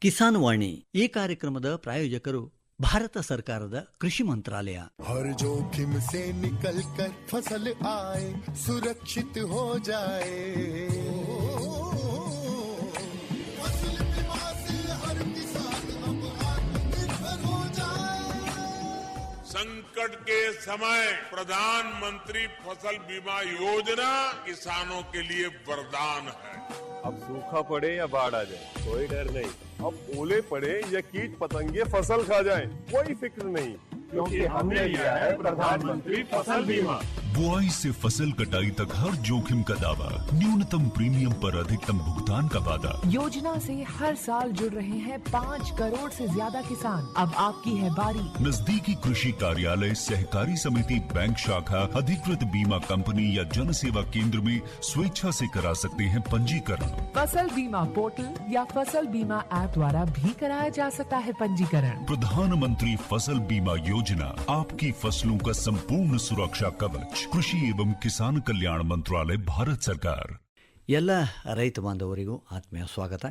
ಕಿಸಾನ್ ವಾಣಿ ಈ ಕಾರ್ಯಕ್ರಮದ ಪ್ರಾಯೋಜಕರು ಭಾರತ ಸರ್ಕಾರದ ಕೃಷಿ ಮಂತ್ರಾಲಯ. हर जोखिम से निकल कर फसल आए, सुरक्षित हो जाए, फसल बीमा से हर किसान अब आत्मनिर्भर हो जाए। संकट के समय प्रधानमंत्री फसल बीमा योजना किसानों के लिए वरदान है। अब सूखा पड़े या बाढ़ आ जाए कोई डर नहीं, अब ओले पड़े या कीट पतंगे फसल खा जाए कोई फिक्र नहीं, क्योंकि हमने लिया है प्रधानमंत्री फसल बीमा। बुआई से फसल कटाई तक हर जोखिम का दावा, न्यूनतम प्रीमियम पर अधिकतम भुगतान का वादा। योजना से हर साल जुड़ रहे हैं 5 करोड़ से ज्यादा किसान। अब आपकी है बारी। नजदीकी कृषि कार्यालय, सहकारी समिति, बैंक शाखा, अधिकृत बीमा कंपनी या जन सेवा केंद्र में स्वेच्छा से करा सकते हैं पंजीकरण। फसल बीमा पोर्टल या फसल बीमा ऐप द्वारा भी कराया जा सकता है पंजीकरण। प्रधानमंत्री फसल बीमा योजना, आपकी फसलों का संपूर्ण सुरक्षा कवच। कृषि एवं किसान कल्याण मंत्रालय, भारत सरकार। ಎಲ್ಲ ರೈತ ಬಾಂಧವರಿಗೂ ಆತ್ಮೀಯ ಸ್ವಾಗತ.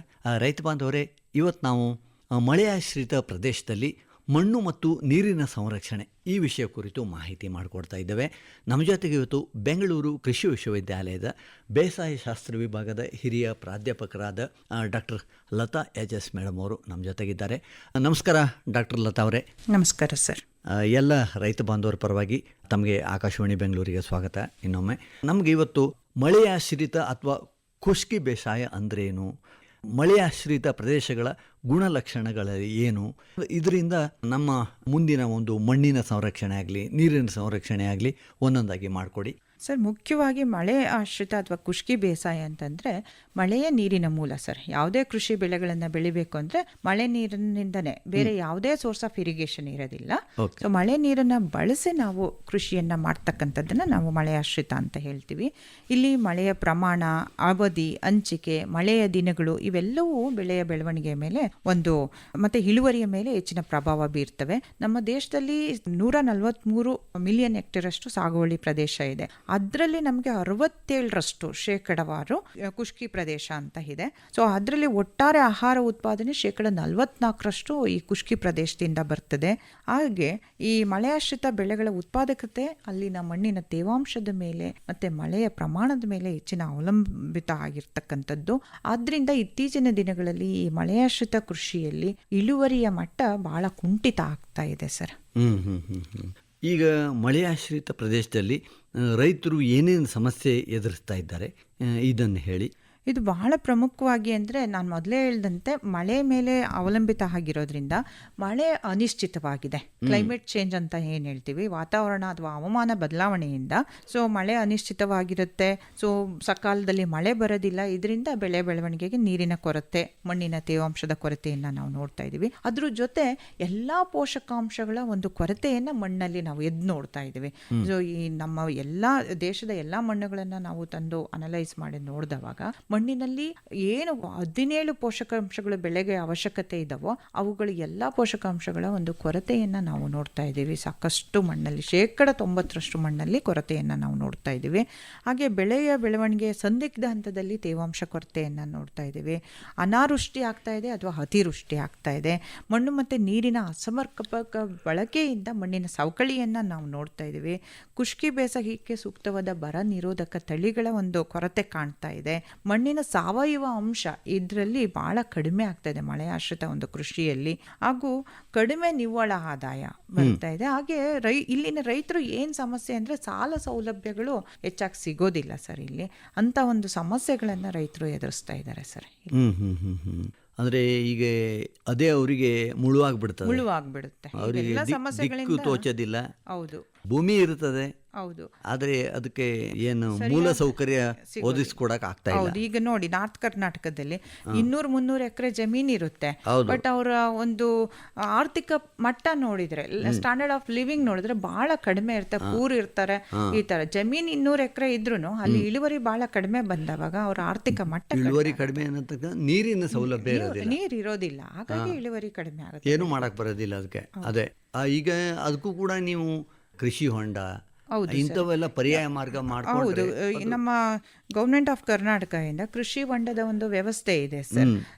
ರೈತ ಬಾಂಧವರೇ, ಇವತ್ತು ನಾವು ಮಳೆಯಾಶ್ರಿತ ಪ್ರದೇಶದಲ್ಲಿ ಮಣ್ಣು ಮತ್ತು ನೀರಿನ ಸಂರಕ್ಷಣೆ ಈ ವಿಷಯ ಕುರಿತು ಮಾಹಿತಿ ಮಾಡಿಕೊಡ್ತಾ ಇದ್ದೇವೆ. ನಮ್ಮ ಜೊತೆಗೆ ಇವತ್ತು ಬೆಂಗಳೂರು ಕೃಷಿ ವಿಶ್ವವಿದ್ಯಾಲಯದ ಬೇಸಾಯ ಶಾಸ್ತ್ರ ವಿಭಾಗದ ಹಿರಿಯ ಪ್ರಾಧ್ಯಾಪಕರಾದ ಡಾಕ್ಟರ್ ಲತಾ ಎಸ್ ಮೇಡಮ್ ಅವರು ನಮ್ಮ ಜೊತೆಗಿದ್ದಾರೆ. ನಮಸ್ಕಾರ ಡಾಕ್ಟರ್ ಲತಾ ಅವರೇ. ನಮಸ್ಕಾರ ಸರ್. ಎಲ್ಲ ರೈತ ಬಾಂಧವರ ಪರವಾಗಿ ತಮಗೆ ಆಕಾಶವಾಣಿ ಬೆಂಗಳೂರಿಗೆ ಸ್ವಾಗತ. ಇನ್ನೊಮ್ಮೆ ನಮಗೆ ಇವತ್ತು ಮಳೆಯಾಶ್ರಿತ ಅಥವಾ ಖುಷ್ಕಿ ಬೇಸಾಯ ಅಂದ್ರೇನು, ಮಳೆಯಾಶ್ರಿತ ಪ್ರದೇಶಗಳ ಗುಣಲಕ್ಷಣಗಳು ಏನು, ಇದರಿಂದ ನಮ್ಮ ಮುಂದಿನ ಒಂದು ಮಣ್ಣಿನ ಸಂರಕ್ಷಣೆ ಆಗಲಿ ನೀರಿನ ಸಂರಕ್ಷಣೆ ಆಗಲಿ ಒಂದೊಂದಾಗಿ ಮಾಡಿಕೊಡಿ ಸರ್. ಮುಖ್ಯವಾಗಿ ಮಳೆ ಆಶ್ರಿತ ಅಥವಾ ಖುಷ್ಕಿ ಬೇಸಾಯ ಅಂತಂದರೆ ಮಳೆಯ ನೀರಿನ ಮೂಲ ಸರ್. ಯಾವುದೇ ಕೃಷಿ ಬೆಳೆಗಳನ್ನು ಬೆಳಿಬೇಕು ಅಂದರೆ ಮಳೆ ನೀರಿನಿಂದನೇ, ಬೇರೆ ಯಾವುದೇ ಸೋರ್ಸ್ ಆಫ್ ಇರಿಗೇಷನ್ ಇರೋದಿಲ್ಲ. ಸೊ ಮಳೆ ನೀರನ್ನು ಬಳಸಿ ನಾವು ಕೃಷಿಯನ್ನು ಮಾಡ್ತಕ್ಕಂಥದ್ದನ್ನು ನಾವು ಮಳೆ ಆಶ್ರಿತ ಅಂತ ಹೇಳ್ತೀವಿ. ಇಲ್ಲಿ ಮಳೆಯ ಪ್ರಮಾಣ, ಅವಧಿ, ಹಂಚಿಕೆ, ಮಳೆಯ ದಿನಗಳು ಇವೆಲ್ಲವೂ ಬೆಳೆಯ ಬೆಳವಣಿಗೆಯ ಮೇಲೆ ಮತ್ತು ಇಳುವರಿಯ ಮೇಲೆ ಹೆಚ್ಚಿನ ಪ್ರಭಾವ ಬೀರ್ತವೆ. ನಮ್ಮ ದೇಶದಲ್ಲಿ 143 ಮಿಲಿಯನ್ ಹೆಕ್ಟೇರ್ ಅಷ್ಟು ಸಾಗುವಳಿ ಪ್ರದೇಶ ಇದೆ. ಅದರಲ್ಲಿ ನಮಗೆ 67% ಖುಷ್ಕಿ ಪ್ರದೇಶ ಅಂತ ಇದೆ. ಸೊ ಅದರಲ್ಲಿ ಒಟ್ಟಾರೆ ಆಹಾರ ಉತ್ಪಾದನೆ 44% ಈ ಖುಷ್ಕಿ ಪ್ರದೇಶದಿಂದ ಬರ್ತದೆ. ಹಾಗೆ ಈ ಮಳೆಯಾಶ್ರಿತ ಬೆಳೆಗಳ ಉತ್ಪಾದಕತೆ ಅಲ್ಲಿನ ಮಣ್ಣಿನ ತೇವಾಂಶದ ಮೇಲೆ ಮತ್ತು ಮಳೆಯ ಪ್ರಮಾಣದ ಮೇಲೆ ಹೆಚ್ಚಿನ ಅವಲಂಬಿತ ಆಗಿರ್ತಕ್ಕಂಥದ್ದು. ಆದ್ದರಿಂದ ಇತ್ತೀಚಿನ ದಿನಗಳಲ್ಲಿ ಈ ಮಳೆಯಾಶ್ರಿತ ಕೃಷಿಯಲ್ಲಿ ಇಳುವರಿಯ ಮಟ್ಟ ಬಹಳ ಕುಂಠಿತ ಆಗ್ತಾ ಇದೆ ಸರ್. ಈಗ ಮಳೆಯಾಶ್ರಿತ ಪ್ರದೇಶದಲ್ಲಿ ರೈತರು ಏನೇನು ಸಮಸ್ಯೆ ಎದುರಿಸ್ತಾ ಇದ್ದಾರೆ ಇದನ್ನು ಹೇಳಿ. ಇದು ಬಹಳ ಪ್ರಮುಖವಾಗಿ ಅಂದರೆ ನಾನು ಮೊದಲೇ ಹೇಳಿದಂತೆ ಮಳೆ ಮೇಲೆ ಅವಲಂಬಿತ ಆಗಿರೋದ್ರಿಂದ ಮಳೆ ಅನಿಶ್ಚಿತವಾಗಿದೆ. ಕ್ಲೈಮೇಟ್ ಚೇಂಜ್ ಅಂತ ಏನು ಹೇಳ್ತೀವಿ, ವಾತಾವರಣ ಅಥವಾ ಹವಾಮಾನ ಬದಲಾವಣೆಯಿಂದ ಸೊ ಮಳೆ ಅನಿಶ್ಚಿತವಾಗಿರುತ್ತೆ. ಸೊ ಸಕಾಲದಲ್ಲಿ ಮಳೆ ಬರೋದಿಲ್ಲ. ಇದರಿಂದ ಬೆಳೆ ಬೆಳವಣಿಗೆಗೆ ನೀರಿನ ಕೊರತೆ, ಮಣ್ಣಿನ ತೇವಾಂಶದ ಕೊರತೆಯನ್ನು ನಾವು ನೋಡ್ತಾ ಇದ್ದೀವಿ. ಅದ್ರ ಜೊತೆ ಎಲ್ಲ ಪೋಷಕಾಂಶಗಳ ಒಂದು ಕೊರತೆಯನ್ನು ಮಣ್ಣಲ್ಲಿ ನಾವು ಎದ್ದು ನೋಡ್ತಾ ಇದ್ದೀವಿ. ಸೊ ಈ ನಮ್ಮ ಎಲ್ಲ ದೇಶದ ಎಲ್ಲ ಮಣ್ಣುಗಳನ್ನು ನಾವು ತಂದು ಅನಲೈಸ್ ಮಾಡಿ ನೋಡಿದವಾಗ ಮಣ್ಣಿನಲ್ಲಿ ಏನು 17 ಪೋಷಕಾಂಶಗಳು ಬೆಳೆಗೆ ಅವಶ್ಯಕತೆ ಇದ್ದಾವೋ ಅವುಗಳು ಎಲ್ಲ ಪೋಷಕಾಂಶಗಳ ಒಂದು ಕೊರತೆಯನ್ನು ನಾವು ನೋಡ್ತಾ ಇದ್ದೀವಿ. ಸಾಕಷ್ಟು ಮಣ್ಣಲ್ಲಿ 90% ಮಣ್ಣಲ್ಲಿ ಕೊರತೆಯನ್ನು ನಾವು ನೋಡ್ತಾ ಇದ್ದೀವಿ. ಹಾಗೆ ಬೆಳೆಯ ಬೆಳವಣಿಗೆ ಸಂದಿಗ್ಧ ಹಂತದಲ್ಲಿ ತೇವಾಂಶ ಕೊರತೆಯನ್ನು ನೋಡ್ತಾ ಇದ್ದೀವಿ. ಅನಾವೃಷ್ಟಿ ಆಗ್ತಾ ಇದೆ ಅಥವಾ ಅತಿವೃಷ್ಟಿ ಆಗ್ತಾ ಇದೆ. ಮಣ್ಣು ಮತ್ತು ನೀರಿನ ಅಸಮರ್ಪಕ ಬಳಕೆಯಿಂದ ಮಣ್ಣಿನ ಸವಕಳಿಯನ್ನು ನಾವು ನೋಡ್ತಾ ಇದ್ದೀವಿ. ಖುಷ್ಕಿ ಬೇಸಾಯಕ್ಕೆ ಸೂಕ್ತವಾದ ಬರ ನಿರೋಧಕ ತಳಿಗಳ ಒಂದು ಕೊರತೆ ಕಾಣ್ತಾ ಇದೆ. ಮಣ್ಣಿನ ಸಾವಯವ ಅಂಶ ಇದರಲ್ಲಿ ಬಹಳ ಕಡಿಮೆ ಆಗ್ತಾ ಇದೆ ಮಳೆ ಆಶ್ರಿತ ಒಂದು ಕೃಷಿಯಲ್ಲಿ. ಹಾಗೂ ಕಡಿಮೆ ನಿವ್ವಳ ಆದಾಯ ಬರ್ತಾ ಇದೆ. ಹಾಗೆ ಇಲ್ಲಿನ ರೈತರು ಏನು ಸಮಸ್ಯೆ ಅಂದರೆ ಸಾಲ ಸೌಲಭ್ಯಗಳು ಹೆಚ್ಚಾಗಿ ಸಿಗೋದಿಲ್ಲ ಸರ್. ಇಲ್ಲಿ ಅಂತ ಒಂದು ಸಮಸ್ಯೆಗಳನ್ನು ರೈತರು ಎದುರಿಸ್ತಾ ಇದ್ದಾರೆ ಸರ್. ಅಂದರೆ ಈಗ ಅದೇ ಅವರಿಗೆ ಮುಳುವಾಗ್ಬಿಡುತ್ತೆ. ಅವರಿಗೆ ಸಮಸ್ಯೆಗಳಿಂದ ತೋಚೋದಿಲ್ಲ. ಹೌದು, ಭೂಮಿ ಇರ್ತದೆ, ಹೌದು, ಆದರೆ ಅದಕ್ಕೆ ಏನು ಮೂಲ ಸೌಕರ್ಯ ಒದಗಿಸ್ಕೊಡಕ್ ಆಗ್ತಾ ಇಲ್ಲ. ಈಗ ನೋಡಿ ನಾರ್ತ್ ಕರ್ನಾಟಕದಲ್ಲಿ 200-300 ಎಕರೆ ಜಮೀನ್ ಇರುತ್ತೆ. ಬಟ್ ಅವರ ಒಂದು ಆರ್ಥಿಕ ಮಟ್ಟ ನೋಡಿದ್ರೆ, ಸ್ಟ್ಯಾಂಡರ್ಡ್ ಆಫ್ ಲಿವಿಂಗ್ ನೋಡಿದ್ರೆ ಬಹಳ ಕಡಿಮೆ ಇರ್ತಾರೆ, ಪೂರ್ ಇರ್ತಾರೆ. ಈ ತರ ಜಮೀನ್ 200 ಎಕರೆ ಇದ್ರೂ ಅಲ್ಲಿ ಇಳುವರಿ ಬಹಳ ಕಡಿಮೆ ಬಂದವಾಗ ಅವರ ಆರ್ಥಿಕ ಮಟ್ಟ ಇಳುವರಿ ಕಡಿಮೆ ಅನ್ನತಕ್ಕ ನೀರಿನ ಸೌಲಭ್ಯ ನೀರು ಇರೋದಿಲ್ಲ. ಹಾಗಾಗಿ ಇಳುವರಿ ಕಡಿಮೆ ಆಗುತ್ತೆ, ಏನು ಮಾಡಕ್ ಬರೋದಿಲ್ಲ ಅದಕ್ಕೆ. ಅದೇ ಈಗ ಅದಕ್ಕೂ ಕೂಡ ನೀವು ಕೃಷಿ ಹೊಂಡ ಹೌದು ಸರ್. ಇಂಥವೆಲ್ಲ ಪರ್ಯಾಯ ಮಾರ್ಗ ಹೌದು, ಮಾಡ್ಕೊಂಡ್ರೆ ನಮ್ಮ ಗೌರ್ಮೆಂಟ್ ಆಫ್ ಕರ್ನಾಟಕದಿಂದ ಕೃಷಿ ಹೊಂಡದ ಒಂದು ವ್ಯವಸ್ಥೆ ಇದೆ ಸರ್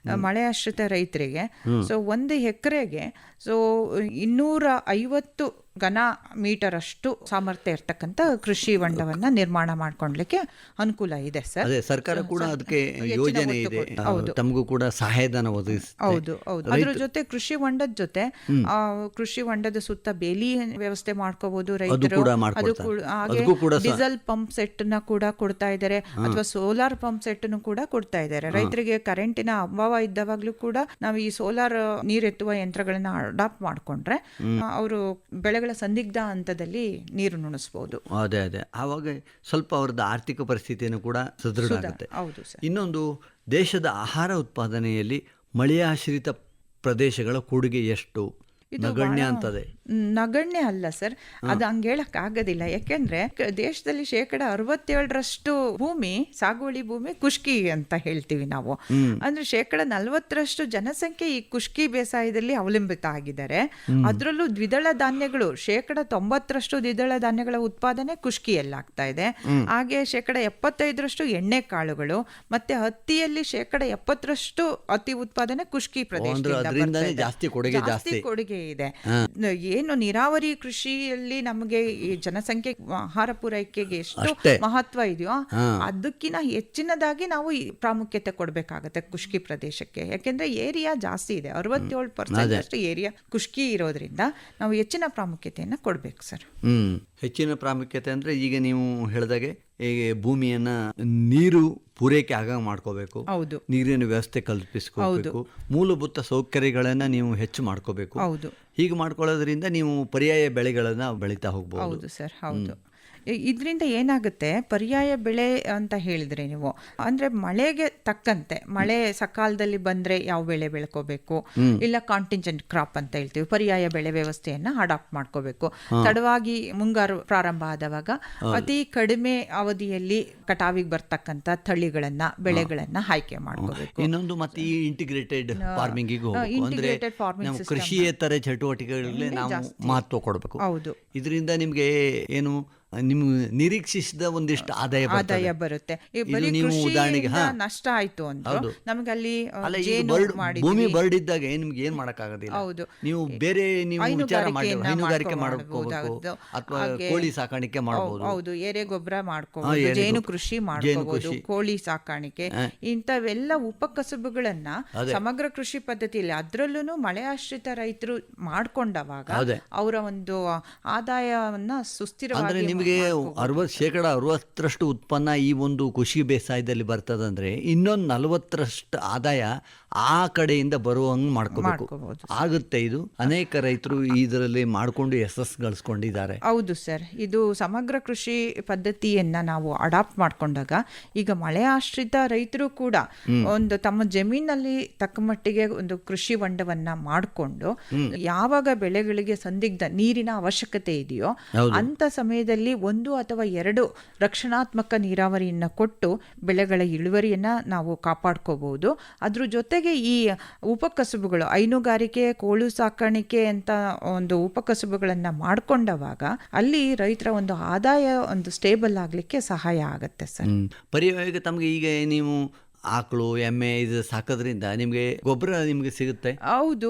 ಮಳೆ ಆಶ್ರಿತ ರೈತರಿಗೆ. ಸೊ 1 ಎಕರೆಗೆ 250 ಘನ ಮೀಟರ್ ಅಷ್ಟು ಸಾಮರ್ಥ್ಯ ಇರ್ತಕ್ಕಂಥ ಕೃಷಿ ಹೊಂಡವನ್ನ ನಿರ್ಮಾಣ ಮಾಡ್ಕೊಳ್ಲಿಕ್ಕೆ ಅನುಕೂಲ ಇದೆ ಸರ್. ಅದೇ ಸರ್ಕಾರ ಕೂಡ ಅದಕ್ಕೆ ಯೋಜನೆ ಇದೆ, ತಮಗೂ ಕೂಡ ಸಹಾಯಧನ ಒದಗಿಸುತ್ತೆ. ಹೌದು ಹೌದು. ಅದ್ರ ಜೊತೆ ಕೃಷಿ ಹೊಂಡದ ಜೊತೆ ಕೃಷಿ ಹೊಂಡದ ಸುತ್ತ ಬೇಲಿ ವ್ಯವಸ್ಥೆ ಮಾಡ್ಕೋಬಹುದು ರೈತರು. ಕೂಡ ಅದು ಮಾಡ್ಕೊಳ್ತಾರೆ. ಹಾಗೆ ಅದಕ್ಕೂ ಕೂಡ ಡೀಸೆಲ್ ಪಂಪ್ ಸೆಟ್ ನ ಕೂಡ ಕೊಡ್ತಾ ಇದ್ದಾರೆ, ಅಥವಾ ಸೋಲಾರ್ ಪಂಪ್ ಸೆಟ್ ಕೂಡ ಕೊಡ್ತಾ ಇದ್ದಾರೆ. ರೈತರಿಗೆ ಕರೆಂಟಿನ ಅಭಾವ ಇದ್ದವಾಗ್ಲೂ ಕೂಡ ನಾವು ಈ ಸೋಲಾರ್ ನೀರೆತ್ತುವ ಯಂತ್ರಗಳನ್ನ ಅಡಾಪ್ಟ್ ಮಾಡ್ಕೊಂಡ್ರೆ ಅವರು ಬೆಳೆಗಳ ಸಂದಿಗ್ಧ ಹಂತದಲ್ಲಿ ನೀರು ನುಣಿಸಬಹುದು. ಅದೇ ಅದೇ ಆವಾಗ ಸ್ವಲ್ಪ ಅವ್ರದ್ದು ಆರ್ಥಿಕ ಪರಿಸ್ಥಿತಿಯನ್ನು ಕೂಡ ಸದೃಢ ಆಗುತ್ತೆ. ಹೌದು ಸರ್. ಇನ್ನೊಂದು, ದೇಶದ ಆಹಾರ ಉತ್ಪಾದನೆಯಲ್ಲಿ ಮಳೆಯಾಶ್ರಿತ ಪ್ರದೇಶಗಳ ಕೊಡುಗೆ ಎಷ್ಟು? ನಗಣ್ಯ ಅಂತದೆ. ನಗಣ್ಯ ಅಲ್ಲ ಸರ್, ಅದು ಹಂಗೆ ಹೇಳಕ್ ಆಗೋದಿಲ್ಲ. ಯಾಕೆಂದ್ರೆ ದೇಶದಲ್ಲಿ 67% ಭೂಮಿ, ಸಾಗುವಳಿ ಭೂಮಿ ಖುಷ್ಕಿ ಅಂತ ಹೇಳ್ತೀವಿ ನಾವು. ಅಂದ್ರೆ 40% ಜನಸಂಖ್ಯೆ ಈ ಖುಷ್ಕಿ ಬೇಸಾಯದಲ್ಲಿ ಅವಲಂಬಿತ ಆಗಿದ್ದಾರೆ. ಅದರಲ್ಲೂ ದ್ವಿದಳ ಧಾನ್ಯಗಳು 90% ದ್ವಿದಳ ಧಾನ್ಯಗಳ ಉತ್ಪಾದನೆ ಖುಷ್ಕಿಯಲ್ಲಾಗ್ತಾ ಇದೆ. ಹಾಗೆ 75% ಎಣ್ಣೆ ಕಾಳುಗಳು, ಮತ್ತೆ ಹತ್ತಿಯಲ್ಲಿ 70% ಅತಿ ಉತ್ಪಾದನೆ ಖುಷ್ಕಿ ಪ್ರದೇಶದಿಂದ ಜಾಸ್ತಿ ಕೊಡುಗೆ ಇದೆ. ಏನು ನೀರಾವರಿ ಕೃಷಿಯಲ್ಲಿ ನಮಗೆ ಈ ಜನಸಂಖ್ಯೆ ಆಹಾರ ಪೂರೈಕೆಗೆ ಎಷ್ಟು ಮಹತ್ವ ಇದೆಯೋ ಅದಕ್ಕಿಂತ ಹೆಚ್ಚಿನದಾಗಿ ನಾವು ಈ ಪ್ರಾಮುಖ್ಯತೆ ಕೊಡಬೇಕಾಗತ್ತೆ ಖುಷ್ಕಿ ಪ್ರದೇಶಕ್ಕೆ. ಯಾಕೆಂದ್ರೆ ಏರಿಯಾ ಜಾಸ್ತಿ ಇದೆ, 67% ಅಷ್ಟು ಏರಿಯಾ ಖುಷ್ಕಿ ಇರೋದ್ರಿಂದ ನಾವು ಹೆಚ್ಚಿನ ಪ್ರಾಮುಖ್ಯತೆಯನ್ನು ಕೊಡ್ಬೇಕು ಸರ್. ಹೆಚ್ಚಿನ ಪ್ರಾಮುಖ್ಯತೆ ಅಂದ್ರೆ ಈಗ ನೀವು ಹೇಳಿದಾಗೆ ಭೂಮಿಯನ್ನ ನೀರು ಪೂರೈಕೆ ಆಗ ಮಾಡ್ಕೋಬೇಕು, ನೀರಿನ ವ್ಯವಸ್ಥೆ ಕಲ್ಪಿಸ್ಕೋಬೇಕು, ಮೂಲಭೂತ ಸೌಕರ್ಯಗಳನ್ನ ನೀವು ಹೆಚ್ಚು ಮಾಡ್ಕೋಬೇಕು. ಹೀಗೆ ಮಾಡ್ಕೊಳ್ಳೋದ್ರಿಂದ ನೀವು ಪರ್ಯಾಯ ಬೆಳೆಗಳನ್ನ ಬೆಳೀತಾ ಹೋಗ್ಬೋದು. ಹೌದು ಸರ್, ಹೌದು. ಇದರಿಂದ ಏನಾಗುತ್ತೆ, ಪರ್ಯಾಯ ಬೆಳೆ ಅಂತ ಹೇಳಿದ್ರೆ ನೀವು ಅಂದ್ರೆ ಮಳೆಗೆ ತಕ್ಕಂತೆ, ಮಳೆ ಸಕಾಲದಲ್ಲಿ ಬಂದ್ರೆ ಯಾವ ಬೆಳೆ ಬೆಳ್ಕೋಬೇಕು, ಇಲ್ಲ ಕಾಂಟಿಂಜೆಂಟ್ ಕ್ರಾಪ್ ಅಂತ ಹೇಳ್ತೀವಿ, ಪರ್ಯಾಯ ಬೆಳೆ ವ್ಯವಸ್ಥೆಯನ್ನ ಅಡಾಪ್ಟ್ ಮಾಡ್ಕೋಬೇಕು. ತಡವಾಗಿ ಮುಂಗಾರು ಪ್ರಾರಂಭ ಆದವಾಗ ಅತಿ ಕಡಿಮೆ ಅವಧಿಯಲ್ಲಿ ಕಟಾವಿಗೆ ಬರ್ತಕ್ಕಂಥ ತಳಿಗಳನ್ನ, ಬೆಳೆಗಳನ್ನ ಆಯ್ಕೆ ಮಾಡ್ಕೋಬೇಕು. ಇನ್ನೊಂದು ಮತ್ತೆ ಈ ಇಂಟಿಗ್ರೇಟೆಡ್ ಫಾರ್ಮಿಂಗ್ ಅಂದ್ರೆ ಕೃಷಿಯೇತರ ಚಟುವಟಿಕೆಗಳಿಗೆ ನಾವು ಮಹತ್ವ ಕೊಡಬೇಕು. ಹೌದು. ಇದರಿಂದ ನಿಮ್ಗೆ ಏನು ನಿಮ್ಗೆ ನಿರೀಕ್ಷಿಸಿದ ಒಂದಿಷ್ಟು ಆದಾಯ ಬರುತ್ತೆ. ಉದಾಹರಣೆಗೆ ನಷ್ಟ ಆಯ್ತು ಅಂತ ನಮ್ಗೆ ಅಲ್ಲಿ ಭೂಮಿ ಬರ್ಡಿದ್ದಾಗ ನಿಮ್ಗೆ ಏನ್ ಮಾಡಕ್ಕಾಗೋದಿಲ್ಲ. ನೀವು ಬೇರೆ ನೀವು ವಿಚಾರ ಮಾಡಿ ಹೈನುಗಾರಿಕೆ ಮಾಡ್ಕೋಬೇಕು, ಅಥವಾ ಕೋಳಿ ಸಾಕಾಣಿಕೆ ಮಾಡಬಹುದು. ಹೌದು, ಎರೆ ಗೊಬ್ಬರ ಮಾಡ್ಕೋಬಹುದು, ಜೇನು ಕೃಷಿ ಮಾಡ್ಕೋಬಹುದು, ಕೋಳಿ ಸಾಕಾಣಿಕೆ, ಇಂಥವೆಲ್ಲ ಉಪಕಸಬುಗಳನ್ನ ಸಮಗ್ರ ಕೃಷಿ ಪದ್ಧತಿಯಲ್ಲಿ, ಅದ್ರಲ್ಲೂ ಮಳೆ ಆಶ್ರಿತ ರೈತರು ಮಾಡ್ಕೊಂಡವಾಗ ಅವರ ಒಂದು ಆದಾಯವನ್ನ ಸುಸ್ಥಿರವಾಗಿ, ನಿಮಗೆ 60% ಉತ್ಪನ್ನ ಈ ಒಂದು ಕೃಷಿ ಬೇಸಾಯದಲ್ಲಿ ಬರ್ತದಂದ್ರೆ ಇನ್ನೊಂದು 40% ಆದಾಯ ಆ ಕಡೆಯಿಂದ ಬರುವಂಗೆ ಮಾಡ್ಕೋಬೇಕು ಆಗುತ್ತೆ. ಇದು ಅನೇಕ ರೈತರು ಇದರಲ್ಲಿ ಮಾಡಿಕೊಂಡು ಯಶಸ್ಸು ಗಳಿಸ್ಕೊಂಡಿದ್ದಾರೆ. ಹೌದು ಸರ್, ಇದು ಸಮಗ್ರ ಕೃಷಿ ಪದ್ಧತಿಯನ್ನ ನಾವು ಅಡಾಪ್ಟ್ ಮಾಡ್ಕೊಂಡಾಗ ಈಗ ಮಳೆ ಆಶ್ರಿತ ರೈತರು ಕೂಡ ಒಂದು ತಮ್ಮ ಜಮೀನಲ್ಲಿ ತಕ್ಕ ಮಟ್ಟಿಗೆ ಒಂದು ಕೃಷಿ ಹೊಂಡವನ್ನ ಮಾಡಿಕೊಂಡು ಯಾವಾಗ ಬೆಳೆಗಳಿಗೆ ಸಂದಿಗ್ಧ ನೀರಿನ ಅವಶ್ಯಕತೆ ಇದೆಯೋ ಅಂತ ಸಮಯದಲ್ಲಿ 1 ಅಥವಾ 2 ರಕ್ಷಣಾತ್ಮಕ ನೀರಾವರಿಯನ್ನ ಕೊಟ್ಟು ಬೆಳೆಗಳ ಇಳುವರಿಯನ್ನ ನಾವು ಕಾಪಾಡ್ಕೋಬಹುದು. ಅದ್ರ ಜೊತೆಗೆ ಈ ಉಪಕಸುಬುಗಳು, ಹೈನುಗಾರಿಕೆ, ಕೋಳಿ ಸಾಕಾಣಿಕೆ ಅಂತ ಒಂದು ಉಪಕಸುಬುಗಳನ್ನ ಮಾಡ್ಕೊಂಡವಾಗ ಅಲ್ಲಿ ರೈತರ ಒಂದು ಆದಾಯ ಒಂದು ಸ್ಟೇಬಲ್ ಆಗ್ಲಿಕ್ಕೆ ಸಹಾಯ ಆಗತ್ತೆ ಸರ್. ಪರ್ಯಾಯ ತಮಗೆ ಈಗ ನೀವು ಆಕಳು, ಎಮ್ಮೆ ಇದು ಸಾಕೋದ್ರಿಂದ ನಿಮ್ಗೆ ಗೊಬ್ಬರ ನಿಮ್ಗೆ ಸಿಗುತ್ತೆ. ಹೌದು,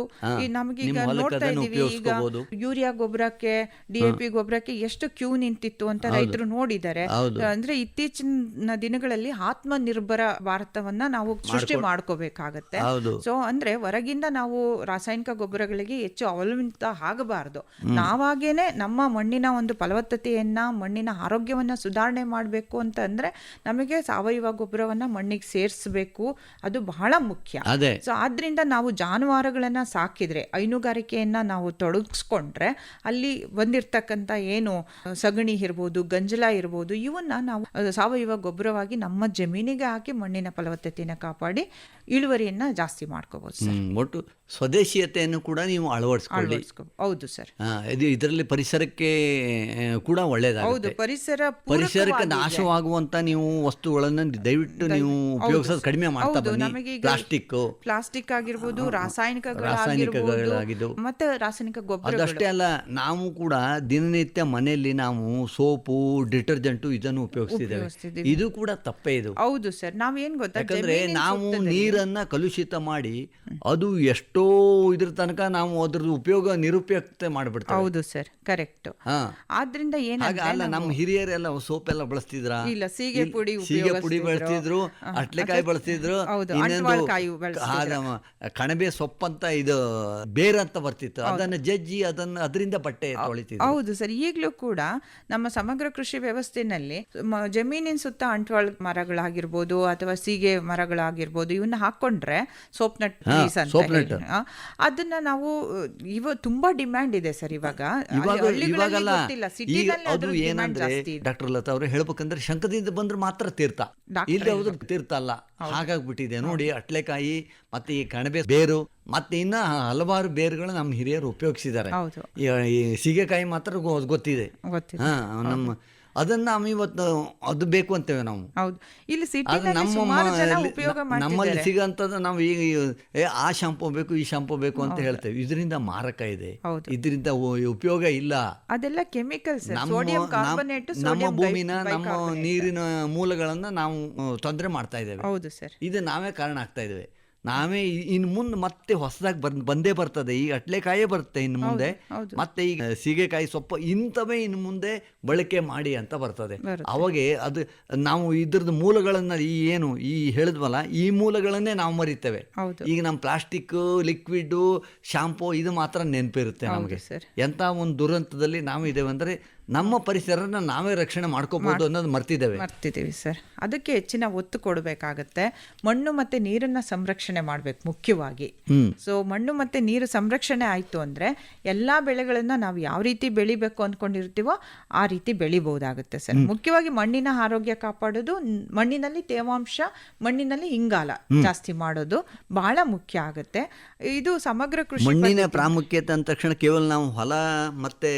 ನಮಗೀಗ ನೋಡ್ತಾ ಇದೀವಿ, ಈಗ ಯೂರಿಯಾ ಗೊಬ್ಬರಕ್ಕೆ, DAP ಗೊಬ್ಬರಕ್ಕೆ ಎಷ್ಟು ಕ್ಯೂ ನಿಂತಿತ್ತು ಅಂತ ರೈತರು ನೋಡಿದ್ದಾರೆ. ಅಂದ್ರೆ ಇತ್ತೀಚಿನ ದಿನಗಳಲ್ಲಿ ಆತ್ಮನಿರ್ಭರ ಭಾರತವನ್ನ ನಾವು ಸೃಷ್ಟಿ ಮಾಡ್ಕೋಬೇಕಾಗತ್ತೆ. ಸೊ ಅಂದ್ರೆ ಹೊರಗಿಂದ ನಾವು ರಾಸಾಯನಿಕ ಗೊಬ್ಬರಗಳಿಗೆ ಹೆಚ್ಚು ಅವಲಂಬಿತ ಆಗಬಾರ್ದು. ನಾವಾಗೇನೆ ನಮ್ಮ ಮಣ್ಣಿನ ಒಂದು ಫಲವತ್ತತೆಯನ್ನ, ಮಣ್ಣಿನ ಆರೋಗ್ಯವನ್ನ ಸುಧಾರಣೆ ಮಾಡಬೇಕು ಅಂತ ಅಂದ್ರೆ ನಮಗೆ ಸಾವಯವ ಗೊಬ್ಬರವನ್ನ ಮಣ್ಣಿಗೆ ಸೇರಿಸಬೇಕು, ಅದು ಬಹಳ ಮುಖ್ಯ. ಸೊ ಆದ್ರಿಂದ ನಾವು ಜಾನುವಾರುಗಳನ್ನ ಸಾಕಿದ್ರೆ, ಹೈನುಗಾರಿಕೆಯನ್ನ ನಾವು ತೊಡಗಿಸ್ಕೊಂಡ್ರೆ ಅಲ್ಲಿ ಬಂದಿರ್ತಕ್ಕಂಥ ಏನು ಸಗಣಿ ಇರ್ಬೋದು, ಗಂಜಲ ಇರ್ಬೋದು, ಇವನ್ನ ನಾವು ಸಾವಯವ ಗೊಬ್ಬರವಾಗಿ ನಮ್ಮ ಜಮೀನಿಗೆ ಹಾಕಿ ಮಣ್ಣಿನ ಫಲವತ್ತತೆಯನ್ನು ಕಾಪಾಡಿ ಇಳುವರಿಯನ್ನ ಜಾಸ್ತಿ ಮಾಡ್ಕೋಬಹುದು ಸರ್. ಒಟ್ಟು ಸ್ವದೇಶೀಯತೆಯನ್ನು ಕೂಡ ನೀವು ಅಳವಡಿಸ್ಕೊಳ್ಳಿ. ಹೌದು ಸರ್, ಇದರಲ್ಲಿ ಪರಿಸರಕ್ಕೆ ಕೂಡ ಒಳ್ಳೆಯದಾಗುತ್ತೆ. ಹೌದು, ಪರಿಸರಕ್ಕೆ ನಾಶವಾಗುವಂತ ನೀವು ವಸ್ತುಗಳನ್ನು ದಯವಿಟ್ಟು ನೀವು ಉಪಯೋಗಿಸ ಬಳಸೋದು ಕಡಿಮೆ ಮಾಡ್ತಾ ಹೌದು, ಬನ್ನಿ. ನಮಗೆ ಈಗ ಪ್ಲಾಸ್ಟಿಕ್ ಆಗಿರ್ಬೋದು, ರಾಸಾಯನಿಕಗಳಾಗಿದ್ದು, ಮತ್ತೆ ರಾಸಾಯನಿಕ ಗೊಬ್ಬರ. ಅದಷ್ಟೇ ಅಲ್ಲ, ನಾವು ಕೂಡ ದಿನನಿತ್ಯ ಮನೆಯಲ್ಲಿ ನಾವು ಸೋಪು, ಡಿಟರ್ಜೆಂಟು ಇದನ್ನು ಉಪಯೋಗಿಸ್ತಿದ್ದೇವೆ. ಇದು ಕೂಡ ತಪ್ಪೇ ಇದು. ಹೌದು ಸರ್, ನಾವೇನ್ ಗೊತ್ತಾ, ಯಾಕಂದ್ರೆ ನಾವು ನೀರನ್ನ ಕಲುಷಿತ ಮಾಡಿ ಅದು ಎಷ್ಟೋ ಇದ್ರ ತನಕ ನಾವು ಅದ್ರದ್ದು ಉಪಯೋಗ ನಿರುಪಯುಕ್ತ ಮಾಡ್ಬಿಡ್ತೇವೆ. ಹೌದು ಸರ್, ಕರೆಕ್ಟ್. ಆದ್ರಿಂದ ಅಲ್ಲ, ನಮ್ಮ ಹಿರಿಯರೆಲ್ಲ ಸೋಪ್ ಎಲ್ಲ ಬಳಸ್ತಿದ್ರ, ಇಲ್ಲ, ಸೀಗೆ ಪುಡಿ ಬಳಸ್ತಿದ್ರು, ಅಟ್ಲೆಕಾಯಿ ಬಳಸ್ತಿದ್ರು, ಕಣಬೆ ಸೊಪ್ಪಂತ ಇದು ಬೇರೆ ಅಂತ ಬರ್ತಿತ್ತು, ಅದನ್ನ ಜಜ್ಜಿ ಅದರಿಂದ ಬಟ್ಟೆ ತೊಳಿತಿದ್ರು. ಹೌದು ಸರ್, ಈಗಲೂ ಕೂಡ ನಮ್ಮ ಸಮಗ್ರ ಕೃಷಿ ವ್ಯವಸ್ಥೆನಲ್ಲಿ ಜಮೀನಿನ ಸುತ್ತ ಅಂಟ್ವಾಳ ಮರಗಳಾಗಿರ್ಬೋದು ಅಥವಾ ಸೀಗೆ ಮರಗಳಾಗಿರ್ಬೋದು, ಇವನ್ನ ಹಾಕೊಂಡ್ರೆ ಸೋಪ್ನಟ್ ಅದನ್ನ ನಾವು ತುಂಬಾ ಡಿಮ್ಯಾಂಡ್ ಇದೆ ಸರ್ ಇವಾಗಲ್ಲ. ಈಗ ಅದು ಏನಂದ್ರೆ ಡಾಕ್ಟರ್ ಲತಾ ಅವರು ಹೇಳ್ಬೇಕಂದ್ರೆ ಶಂಕದಿಂದ ಬಂದ್ರೆ ಮಾತ್ರ ತೀರ್ಥ, ಇಲ್ಲಿ ಹೋದ್ರೆ ತೀರ್ಥ ಅಲ್ಲ, ಹಾಗಾಗ್ಬಿಟ್ಟಿದೆ ನೋಡಿ. ಅಟ್ಲೆಕಾಯಿ ಮತ್ತೆ ಈ ಕಣಬೆ ಬೇರು ಮತ್ತೆ ಇನ್ನ ಹಲವಾರು ಬೇರುಗಳು ನಮ್ಮ ಹಿರಿಯರು ಉಪಯೋಗಿಸಿದ್ದಾರೆ. ಈ ಸೀಗೆಕಾಯಿ ಮಾತ್ರ ಗೊತ್ತಿದೆ. ನಮ್ಮ ಅದನ್ನ ನಾವು ಇವತ್ತು ಅದು ಬೇಕು ಅಂತೇವೆ ನಾವು. ನಮ್ಮಲ್ಲಿ ಸಿಗಂತದ್ದು ನಾವು ಈಗ ಆ ಶಾಂಪೂ ಬೇಕು, ಈ ಶಾಂಪೂ ಬೇಕು ಅಂತ ಹೇಳ್ತೇವೆ. ಇದರಿಂದ ಮಾರಕ ಇದೆ, ಇದರಿಂದ ಉಪಯೋಗ ಇಲ್ಲ. ಅದೆಲ್ಲ ಕೆಮಿಕಲ್ಸ್. ನಮ್ಮ ಭೂಮಿನ, ನಮ್ಮ ನೀರಿನ ಮೂಲಗಳನ್ನ ನಾವು ತೊಂದರೆ ಮಾಡ್ತಾ ಇದ್ದೇವೆ. ಹೌದು ಸರ್, ಇದು ನಾವೇ ಕಾರಣ ಆಗ್ತಾ ಇದ್ದೇವೆ. ನಾವೇ ಇನ್ನು ಮುಂದೆ ಮತ್ತೆ ಹೊಸದಾಗಿ ಬಂದೇ ಬರ್ತದೆ. ಈ ಅಟ್ಲೆಕಾಯೇ ಬರುತ್ತೆ ಇನ್ನು ಮುಂದೆ, ಮತ್ತೆ ಈಗ ಸೀಗೆಕಾಯಿ ಸೊಪ್ಪು ಇಂಥವೇ ಇನ್ನು ಮುಂದೆ ಬಳಕೆ ಮಾಡಿ ಅಂತ ಬರ್ತದೆ. ಅವಾಗೆ ಅದು ನಾವು ಇದ್ರದ್ದು ಮೂಲಗಳನ್ನ ಈ ಹೇಳಿದ್ವಲ್ಲ, ಈ ಮೂಲಗಳನ್ನೇ ನಾವು ಮರಿತೇವೆ. ಈಗ ನಮ್ಮ ಪ್ಲಾಸ್ಟಿಕ್, ಲಿಕ್ವಿಡ್, ಶಾಂಪೂ ಇದು ಮಾತ್ರ ನೆನಪಿರುತ್ತೆ ನಮಗೆ. ಎಂಥ ಒಂದು ದುರಂತದಲ್ಲಿ ನಾವು ಇದ್ದೇವೆ ಅಂದರೆ ನಮ್ಮ ಪರಿಸರನ ನಾವೇ ರಕ್ಷಣೆ ಮಾಡ್ಕೋಬಹುದು ಅನ್ನೋದು ಮರ್ತಿದ್ದೇವೆ ಸರ್. ಅದಕ್ಕೆ ಹೆಚ್ಚಿನ ಒತ್ತು ಕೊಡಬೇಕಾಗತ್ತೆ. ಮಣ್ಣು ಮತ್ತೆ ನೀರನ್ನ ಸಂರಕ್ಷಣೆ ಮಾಡ್ಬೇಕು ಮುಖ್ಯವಾಗಿ. ಸೊ ಮಣ್ಣು ಮತ್ತೆ ನೀರು ಸಂರಕ್ಷಣೆ ಆಯ್ತು ಅಂದ್ರೆ ಎಲ್ಲಾ ಬೆಳೆಗಳನ್ನ ನಾವು ಯಾವ ರೀತಿ ಬೆಳಿಬೇಕು ಅಂದ್ಕೊಂಡಿರ್ತೀವೋ ಆ ರೀತಿ ಬೆಳಿಬಹುದಾಗುತ್ತೆ ಸರ್. ಮುಖ್ಯವಾಗಿ ಮಣ್ಣಿನ ಆರೋಗ್ಯ ಕಾಪಾಡೋದು, ಮಣ್ಣಿನಲ್ಲಿ ತೇವಾಂಶ, ಮಣ್ಣಿನಲ್ಲಿ ಇಂಗಾಲ ಜಾಸ್ತಿ ಮಾಡೋದು ಬಹಳ ಮುಖ್ಯ ಆಗುತ್ತೆ. ಇದು ಸಮಗ್ರ ಕೃಷಿ. ಮಣ್ಣಿನ ಪ್ರಾಮುಖ್ಯತೆ ಅಂದ ತಕ್ಷಣ ಕೇವಲ ನಾವು ಹೊಲ ಮತ್ತೆ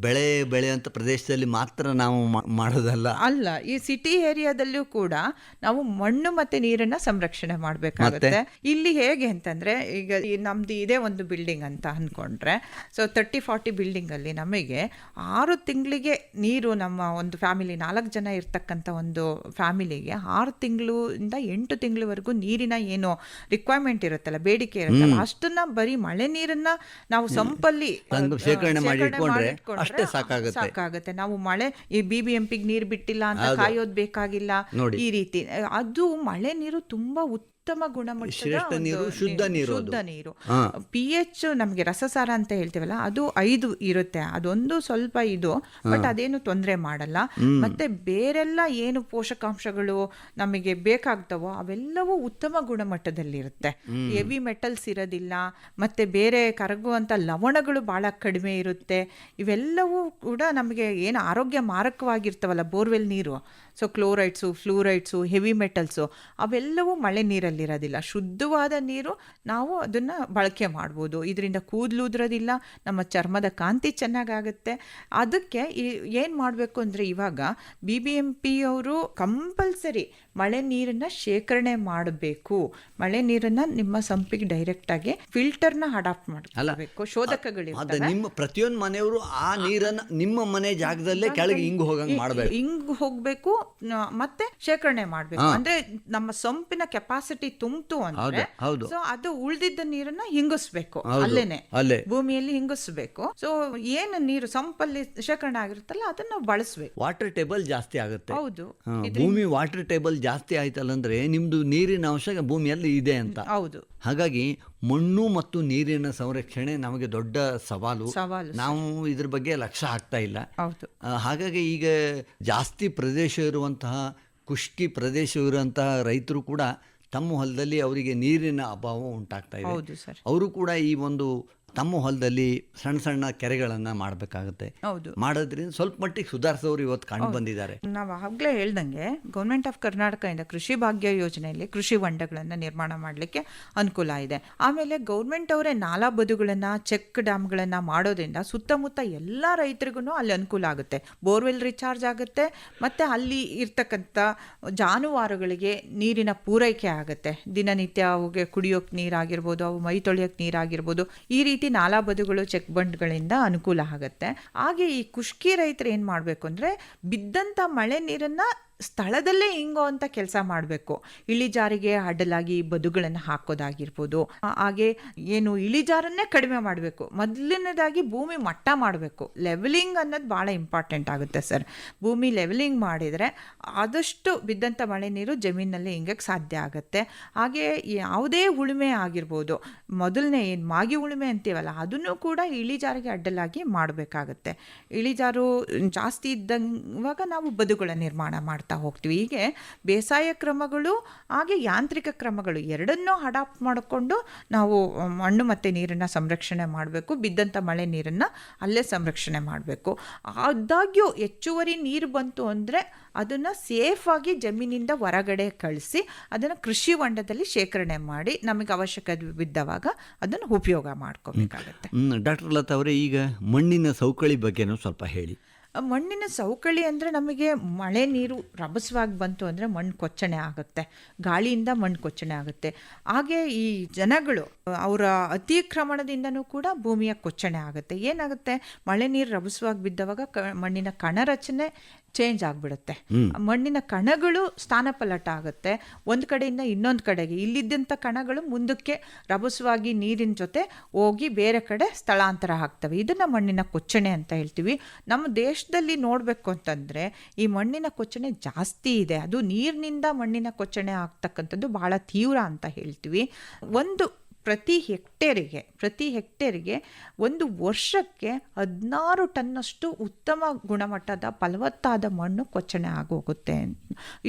ಬೆಳೆ ಅಂತ ಪ್ರದೇಶದಲ್ಲಿ ಮಾತ್ರ ನಾವು ಮಾಡೋದಲ್ಲ ಅಲ್ಲ, ಈ ಸಿಟಿ ಏರಿಯಾದಲ್ಲೂ ಕೂಡ ನಾವು ಮಣ್ಣು ಮತ್ತೆ ನೀರನ್ನ ಸಂರಕ್ಷಣೆ ಮಾಡಬೇಕಾಗುತ್ತೆ. ಇಲ್ಲಿ ಹೇಗೆ ಅಂತಂದ್ರೆ, ಈಗ ನಮ್ದು ಇದೇ ಒಂದು ಬಿಲ್ಡಿಂಗ್ ಅಂತ ಅನ್ಕೊಂಡ್ರೆ, ಸೊ 30-40 ಬಿಲ್ಡಿಂಗ್ ಅಲ್ಲಿ ನಮಗೆ 6 ತಿಂಗಳಿಗೆ ನೀರು, ನಮ್ಮ ಒಂದು ಫ್ಯಾಮಿಲಿ 4 ಜನ ಇರ್ತಕ್ಕಂಥ ಒಂದು ಫ್ಯಾಮಿಲಿಗೆ 6 ತಿಂಗಳಿಂದ 8 ತಿಂಗಳವರೆಗೂ ನೀರಿನ ಏನು ರಿಕ್ವೈರ್ಮೆಂಟ್ ಇರುತ್ತಲ್ಲ, ಬೇಡಿಕೆ ಇರುತ್ತಲ್ಲ, ಅಷ್ಟನ್ನ ಬರೀ ಮಳೆ ನೀರನ್ನ ನಾವು ಸಂಪಲ್ಲಿ ಶೇಖರಣೆ ಮಾಡಿಟ್ಕೊಂಡ್ರೆ ಅಷ್ಟೇ ಸಾಕಾಗುತ್ತೆ. ನಾವು ಮಳೆ ಈ BBMP ನೀರು ಬಿಟ್ಟಿಲ್ಲ ಅಂತ ಕಾಯೋದು ಬೇಕಾಗಿಲ್ಲ. ಈ ರೀತಿ ಅದು ಮಳೆ ನೀರು ತುಂಬಾ ಉತ್ತಮ ಗುಣಮಟ್ಟದ ನೀರು, ಶುದ್ಧ ನೀರು. pH ನಮಗೆ ರಸಸಾರ ಅಂತ ಹೇಳ್ತೀವಲ್ಲ, ಅದು 5 ಇರುತ್ತೆ. ಅದೊಂದು ಸ್ವಲ್ಪ ಇದು, ಬಟ್ ಅದೇನು ತೊಂದರೆ ಮಾಡಲ್ಲ. ಮತ್ತೆ ಬೇರೆಲ್ಲ ಏನು ಪೋಷಕಾಂಶಗಳು ನಮಗೆ ಬೇಕಾಗ್ತವೋ ಅವೆಲ್ಲವೂ ಉತ್ತಮ ಗುಣಮಟ್ಟದಲ್ಲಿರುತ್ತೆ. ಹೆವಿ ಮೆಟಲ್ಸ್ ಇರೋದಿಲ್ಲ, ಮತ್ತೆ ಬೇರೆ ಕರಗುವಂತ ಲವಣಗಳು ಬಹಳ ಕಡಿಮೆ ಇರುತ್ತೆ. ಇವೆಲ್ಲವೂ ಕೂಡ ನಮಗೆ ಏನು ಆರೋಗ್ಯ ಮಾರಕವಾಗಿರ್ತವಲ್ಲ ಬೋರ್ವೆಲ್ ನೀರು, ಸೊ ಕ್ಲೋರೈಡ್ಸು, ಫ್ಲೂರೈಡ್ಸು, ಹೆವಿ ಮೆಟಲ್ಸು, ಅವೆಲ್ಲವೂ ಮಳೆ ನೀರಲ್ಲಿರೋದಿಲ್ಲ. ಶುದ್ಧವಾದ ನೀರು, ನಾವು ಅದನ್ನು ಬಳಕೆ ಮಾಡ್ಬೋದು. ಇದರಿಂದ ಕೂದಲು ಉದುರೋದಿಲ್ಲ, ನಮ್ಮ ಚರ್ಮದ ಕಾಂತಿ ಚೆನ್ನಾಗಾಗುತ್ತೆ. ಅದಕ್ಕೆ ಏನು ಮಾಡಬೇಕು ಅಂದರೆ, ಇವಾಗ BBMP ಅವರು ಕಂಪಲ್ಸರಿ ಮಳೆ ನೀರನ್ನು ಶೇಖರಣೆ ಮಾಡಬೇಕು. ಮಳೆ ನೀರನ್ನು ನಿಮ್ಮ ಸಂಪಿಗೆ ಡೈರೆಕ್ಟಾಗಿ ಫಿಲ್ಟರ್ನ ಅಡಾಪ್ಟ್ ಮಾಡಬೇಕು. ಶೋಧಕಗಳಿರ್ತವೆ. ನಿಮ್ಮ ಪ್ರತಿಯೊಂದು ಮನೆಯವರು ಆ ನೀರನ್ನು ನಿಮ್ಮ ಮನೆ ಜಾಗದಲ್ಲೇ ಕೆಳಗೆ ಹಿಂಗ್ ಹೋಗಬೇಕು, ಮತ್ತೆ ಶೇಖರಣೆ ಮಾಡಬೇಕು. ಅಂದ್ರೆ ನಮ್ಮ ಸಂಪಿನ ಕೆಪಾಸಿಟಿ ತುಂಬಿತು ಅಂದ್ರೆ, ಸೊ ಅದು ಉಳಿದಿದ್ದ ನೀರನ್ನ ಹಿಂಗಿಸ್ಬೇಕು, ಅಲ್ಲೇನೆ ಭೂಮಿಯಲ್ಲಿ ಹಿಂಗಿಸ್ಬೇಕು. ಸೊ ಏನು ನೀರು ಸಂಪಲ್ಲಿ ಶೇಖರಣೆ ಆಗಿರುತ್ತಲ್ಲ ಅದನ್ನ ಬಳಸಬೇಕು. ವಾಟರ್ ಟೇಬಲ್ ಜಾಸ್ತಿ ಆಗುತ್ತೆ. ಹೌದು, ಭೂಮಿ ವಾಟರ್ ಟೇಬಲ್ ಜಾಸ್ತಿ ಆಯ್ತಲ್ಲ ಅಂದ್ರೆ ನಿಮ್ದು ನೀರಿನ ಅಂಶ ಭೂಮಿಯಲ್ಲಿ ಇದೆ ಅಂತ. ಹೌದು. ಹಾಗಾಗಿ ಮಣ್ಣು ಮತ್ತು ನೀರಿನ ಸಂರಕ್ಷಣೆ ನಮಗೆ ದೊಡ್ಡ ಸವಾಲು. ನಾವು ಇದ್ರ ಬಗ್ಗೆ ಲಕ್ಷ್ಯ ಹಾಕ್ತಾ ಇಲ್ಲ. ಹಾಗಾಗಿ ಈಗ ಜಾಸ್ತಿ ಪ್ರದೇಶ ಇರುವಂತಹ, ಖುಷ್ಕಿ ಪ್ರದೇಶ ಇರುವಂತಹ ರೈತರು ಕೂಡ ತಮ್ಮ ಹೊಲದಲ್ಲಿ ಅವರಿಗೆ ನೀರಿನ ಅಭಾವ ಉಂಟಾಗ್ತಾ ಇದೆ. ಅವರು ಕೂಡ ಈ ಒಂದು ತಮ್ಮ ಹೊಲದಲ್ಲಿ ಸಣ್ಣ ಸಣ್ಣ ಕೆರೆಗಳನ್ನು ಮಾಡಬೇಕಾಗುತ್ತೆ. ಹೌದು. ಮಾಡೋದ್ರಿಂದ ಸ್ವಲ್ಪ ಮಟ್ಟಿಗೆ ಸುಧಾರಿಸೋರು ಇವತ್ತು ಕಂಡು ಬಂದಿದ್ದಾರೆ. ನಾವು ಆಗಲೇ ಹೇಳ್ದಂಗೆ ಗೌರ್ಮೆಂಟ್ ಆಫ್ ಕರ್ನಾಟಕದಿಂದ ಕೃಷಿ ಭಾಗ್ಯ ಯೋಜನೆಯಲ್ಲಿ ಕೃಷಿ ಹೊಂಡಗಳನ್ನು ನಿರ್ಮಾಣ ಮಾಡಲಿಕ್ಕೆ ಅನುಕೂಲ ಇದೆ. ಆಮೇಲೆ ಗೌರ್ಮೆಂಟ್ ಅವರೇ ನಾಲಾ ಬದುಗಳನ್ನು, ಚೆಕ್ ಡ್ಯಾಮ್ಗಳನ್ನು ಮಾಡೋದ್ರಿಂದ ಸುತ್ತಮುತ್ತ ಎಲ್ಲ ರೈತರಿಗೂ ಅಲ್ಲಿ ಅನುಕೂಲ ಆಗುತ್ತೆ. ಬೋರ್ವೆಲ್ ರಿಚಾರ್ಜ್ ಆಗುತ್ತೆ, ಮತ್ತು ಅಲ್ಲಿ ಇರ್ತಕ್ಕಂಥ ಜಾನುವಾರುಗಳಿಗೆ ನೀರಿನ ಪೂರೈಕೆ ಆಗುತ್ತೆ. ದಿನನಿತ್ಯ ಅವುಗೆ ಕುಡಿಯೋಕೆ ನೀರಾಗಿರ್ಬೋದು, ಅವು ಮೈ ತೊಳೆಯೋಕೆ ನೀರಾಗಿರ್ಬೋದು, ಈ ರೀತಿ ನಾಲಾ ಬದುಗಳು, ಚೆಕ್ ಬಂಡ್ಗಳಿಂದ ಅನುಕೂಲ ಆಗುತ್ತೆ. ಹಾಗೆ ಈ ಖುಷ್ಕಿ ರೈತರು ಏನು ಮಾಡಬೇಕು ಅಂದರೆ ಬಿದ್ದಂಥ ಮಳೆ ನೀರನ್ನು ಸ್ಥಳದಲ್ಲೇ ಹಿಂಗೋ ಅಂತ ಕೆಲಸ ಮಾಡಬೇಕು. ಇಳಿಜಾರಿಗೆ ಅಡ್ಡಲಾಗಿ ಬದುಗಳನ್ನು ಹಾಕೋದಾಗಿರ್ಬೋದು. ಹಾಗೆ ಏನು ಇಳಿಜಾರನ್ನೇ ಕಡಿಮೆ ಮಾಡಬೇಕು. ಮೊದಲನೇದಾಗಿ ಭೂಮಿ ಮಟ್ಟ ಮಾಡಬೇಕು. ಲೆವೆಲಿಂಗ್ ಅನ್ನೋದು ಭಾಳ ಇಂಪಾರ್ಟೆಂಟ್ ಆಗುತ್ತೆ ಸರ್. ಭೂಮಿ ಲೆವೆಲಿಂಗ್ ಮಾಡಿದರೆ ಆದಷ್ಟು ಬಿದ್ದಂಥ ಮಳೆ ನೀರು ಜಮೀನಲ್ಲಿ ಹಿಂಗಕ್ಕೆ ಸಾಧ್ಯ ಆಗುತ್ತೆ. ಹಾಗೆ ಯಾವುದೇ ಉಳುಮೆ ಆಗಿರ್ಬೋದು, ಮೊದಲನೇ ಏನು ಮಾಗಿ ಉಳುಮೆ ಅಂತೀವಲ್ಲ, ಅದನ್ನು ಕೂಡ ಇಳಿಜಾರಿಗೆ ಅಡ್ಡಲಾಗಿ ಮಾಡಬೇಕಾಗತ್ತೆ. ಇಳಿಜಾರು ಜಾಸ್ತಿ ಇದ್ದಂಗೆ ನಾವು ಬದುಗಳ ನಿರ್ಮಾಣ ಮಾಡ್ತಾ ಹೋಗ್ತೀವಿ. ಹೀಗೆ ಬೇಸಾಯ ಕ್ರಮಗಳು ಹಾಗೆ ಯಾಂತ್ರಿಕ ಕ್ರಮಗಳು ಎರಡನ್ನೂ ಅಡಾಪ್ಟ್ ಮಾಡಿಕೊಂಡು ನಾವು ಮಣ್ಣು ಮತ್ತು ನೀರನ್ನು ಸಂರಕ್ಷಣೆ ಮಾಡಬೇಕು. ಬಿದ್ದಂಥ ಮಳೆ ನೀರನ್ನು ಅಲ್ಲೇ ಸಂರಕ್ಷಣೆ ಮಾಡಬೇಕು. ಆದಾಗ್ಯೂ ಹೆಚ್ಚುವರಿ ನೀರು ಬಂತು ಅಂದರೆ ಅದನ್ನು ಸೇಫಾಗಿ ಜಮೀನಿಂದ ಹೊರಗಡೆ ಕಳಿಸಿ ಅದನ್ನು ಕೃಷಿ ಹೊಂಡದಲ್ಲಿ ಶೇಖರಣೆ ಮಾಡಿ ನಮಗೆ ಅವಶ್ಯಕತೆ ಬಿದ್ದವಾಗ ಅದನ್ನು ಉಪಯೋಗ ಮಾಡ್ಕೋಬೇಕಾಗತ್ತೆ. ಡಾಕ್ಟರ್ ಲತಾ ಅವರೇ, ಈಗ ಮಣ್ಣಿನ ಸವಕಳಿ ಬಗ್ಗೆನೂ ಸ್ವಲ್ಪ ಹೇಳಿ. ಮಣ್ಣಿನ ಸವಕಳಿ ಅಂದರೆ ನಮಗೆ ಮಳೆ ನೀರು ರಭಸವಾಗಿ ಬಂತು ಅಂದರೆ ಮಣ್ಣು ಕೊಚ್ಚಣೆ ಆಗುತ್ತೆ, ಗಾಳಿಯಿಂದ ಮಣ್ಣು ಕೊಚ್ಚಣೆ ಆಗುತ್ತೆ. ಹಾಗೆ ಈ ಜನಗಳು ಅವರ ಅತಿಕ್ರಮಣದಿಂದನೂ ಕೂಡ ಭೂಮಿಯ ಕೊಚ್ಚಣೆ ಆಗುತ್ತೆ. ಏನಾಗುತ್ತೆ, ಮಳೆ ನೀರು ರಭಸವಾಗಿ ಬಿದ್ದವಾಗ ಮಣ್ಣಿನ ಕಣರಚನೆ ಚೇಂಜ್ ಆಗಿಬಿಡುತ್ತೆ. ಮಣ್ಣಿನ ಕಣಗಳು ಸ್ಥಾನಪಲ್ಲಟ ಆಗುತ್ತೆ. ಒಂದು ಕಡೆಯಿಂದ ಇನ್ನೊಂದು ಕಡೆಗೆ ಇಲ್ಲಿದ್ದಂಥ ಕಣಗಳು ಮುಂದಕ್ಕೆ ರಭಸವಾಗಿ ನೀರಿನ ಜೊತೆ ಹೋಗಿ ಬೇರೆ ಕಡೆ ಸ್ಥಳಾಂತರ ಆಗ್ತವೆ. ಇದನ್ನು ಮಣ್ಣಿನ ಕೊಚ್ಚಣೆ ಅಂತ ಹೇಳ್ತೀವಿ. ನಮ್ಮ ದೇಶದಲ್ಲಿ ನೋಡಬೇಕು ಅಂತಂದರೆ ಈ ಮಣ್ಣಿನ ಕೊಚ್ಚಣೆ ಜಾಸ್ತಿ ಇದೆ. ಅದು ನೀರಿನಿಂದ ಮಣ್ಣಿನ ಕೊಚ್ಚಣೆ ಆಗ್ತಕ್ಕಂಥದ್ದು ಭಾಳ ತೀವ್ರ ಅಂತ ಹೇಳ್ತೀವಿ. ಪ್ರತಿ ಹೆಕ್ಟೇರಿಗೆ ಒಂದು ವರ್ಷಕ್ಕೆ 16 ಟನ್ನಷ್ಟು ಉತ್ತಮ ಗುಣಮಟ್ಟದ ಫಲವತ್ತಾದ ಮಣ್ಣು ಕೊಚ್ಚಣೆ ಆಗೋಗುತ್ತೆ.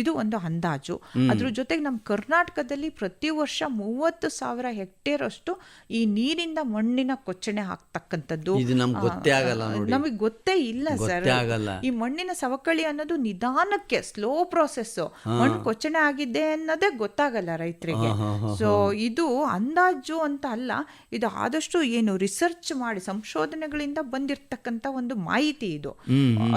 ಇದು ಒಂದು ಅಂದಾಜು. ಅದ್ರ ಜೊತೆಗೆ ನಮ್ಮ ಕರ್ನಾಟಕದಲ್ಲಿ ಪ್ರತಿ ವರ್ಷ 30,000 ಹೆಕ್ಟೇರ್ ಅಷ್ಟು ಈ ನೀರಿಂದ ಮಣ್ಣಿನ ಕೊಚ್ಚಣೆ ಆಗ್ತಕ್ಕಂಥದ್ದು ನಮಗೆ ಗೊತ್ತೇ ಇಲ್ಲ ಸರ್. ಈ ಮಣ್ಣಿನ ಸವಕಳಿ ಅನ್ನೋದು ನಿಧಾನಕ್ಕೆ ಸ್ಲೋ ಪ್ರೋಸೆಸ್. ಮಣ್ಣು ಕೊಚ್ಚಣೆ ಆಗಿದೆ ಅನ್ನೋದೇ ಗೊತ್ತಾಗಲ್ಲ ರೈತರಿಗೆ. ಸೊ ಇದು ಅಂದಾಜು ಅಂತ ಅಲ್ಲ, ಇದು ಆದಷ್ಟು ಏನು ರಿಸರ್ಚ್ ಮಾಡಿ ಸಂಶೋಧನೆಗಳಿಂದ ಬಂದಿರತಕ್ಕಂಥ ಒಂದು ಮಾಹಿತಿ. ಇದು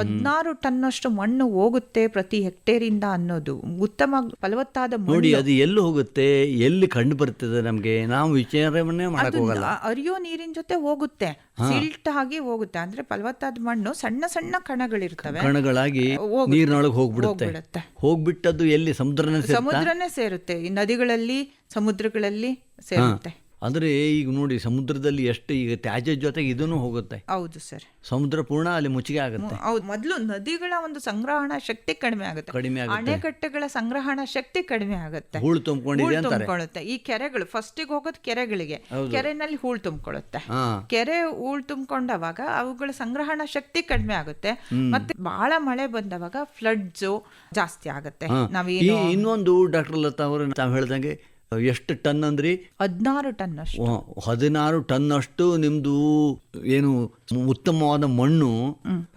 16 ಟನ್ನಷ್ಟು ಮಣ್ಣು ಹೋಗುತ್ತೆ ಪ್ರತಿ ಹೆಕ್ಟೇರಿಂದ ಅನ್ನೋದು ಉತ್ತಮ ಫಲವತ್ತಾದ ನೋಡಿ. ಅದು ಎಲ್ಲಿ ಹೋಗುತ್ತೆ, ಎಲ್ಲಿ ಕಂಡು ಬರ್ತದೆ ನಮಗೆ, ನಾವು ವಿಚಾರವನ್ನೇ ಮಾಡಕ್ ಹೋಗಲ್ಲ. ಅರಿಯೋ ನೀರಿನ ಜೊತೆ ಹೋಗುತ್ತೆ, ಸಿಲ್ಟ್ ಆಗಿ ಹೋಗುತ್ತೆ. ಅಂದ್ರೆ ಫಲವತ್ತಾದ ಮಣ್ಣು ಸಣ್ಣ ಸಣ್ಣ ಕಣಗಳಿರ್ತವೆ, ಕಣಗಳಾಗಿ ನೀರಿನೊಳಗೆ ಹೋಗ್ಬಿಡುತ್ತೆ. ಹೋಗ್ಬಿಟ್ಟದ್ದು ಎಲ್ಲಿ ಸಮುದ್ರನೇ ಸೇರುತ್ತೆ. ಈ ನದಿಗಳಲ್ಲಿ, ಸಮುದ್ರಗಳಲ್ಲಿ ಸೇರುತ್ತೆ. ಅಂದ್ರೆ ಈಗ ನೋಡಿ, ಸಮುದ್ರದಲ್ಲಿ ಎಷ್ಟು ಈಗ ತ್ಯಾಜ್ಯ ಜೊತೆಗೆ ಇದನ್ನು ಹೋಗುತ್ತೆ. ಹೌದು ಸರ್. ಸಮುದ್ರ ಪೂರ್ಣ ಅಲ್ಲಿ ಮುಚ್ಚಿಗೆ ಆಗುತ್ತೆ. ಹೌದು. ಮೊದಲು ನದಿಗಳ ಒಂದು ಸಂಗ್ರಹಣಾ ಶಕ್ತಿ ಕಡಿಮೆ ಆಗುತ್ತೆ. ಅಣೆಕಟ್ಟೆಗಳ ಸಂಗ್ರಹಣಾ ಶಕ್ತಿ ಕಡಿಮೆ ಆಗುತ್ತೆ. ಹೂಳು ತುಂಬಿಕೊಳ್ಳುತ್ತೆ. ಈ ಕೆರೆಗಳು ಫಸ್ಟಿಗೆ ಹೋಗೋದು ಕೆರೆಗಳಿಗೆ, ಕೆರೆನಲ್ಲಿ ಹೂಳು ತುಂಬಿಕೊಳ್ಳುತ್ತೆ. ಕೆರೆ ಹೂಳು ತುಂಬಿಕೊಂಡವಾಗ ಅವುಗಳ ಸಂಗ್ರಹಣಾ ಶಕ್ತಿ ಕಡಿಮೆ ಆಗುತ್ತೆ. ಮತ್ತೆ ಬಹಳ ಮಳೆ ಬಂದವಾಗ ಫ್ಲಡ್ಸ್ ಜಾಸ್ತಿ ಆಗುತ್ತೆ. ಇನ್ನೊಂದು ಡಾಕ್ಟರ್ ಲತಾ ಅವರು ತಾವು ಹೇಳ್ದಂಗೆ ಎಷ್ಟು ಟನ್ ಅಂದ್ರಿ? 16 ಟನ್ ಅಷ್ಟು. 16 ಟನ್ ಅಷ್ಟು ನಿಮ್ದು ಏನು ಉತ್ತಮವಾದ ಮಣ್ಣು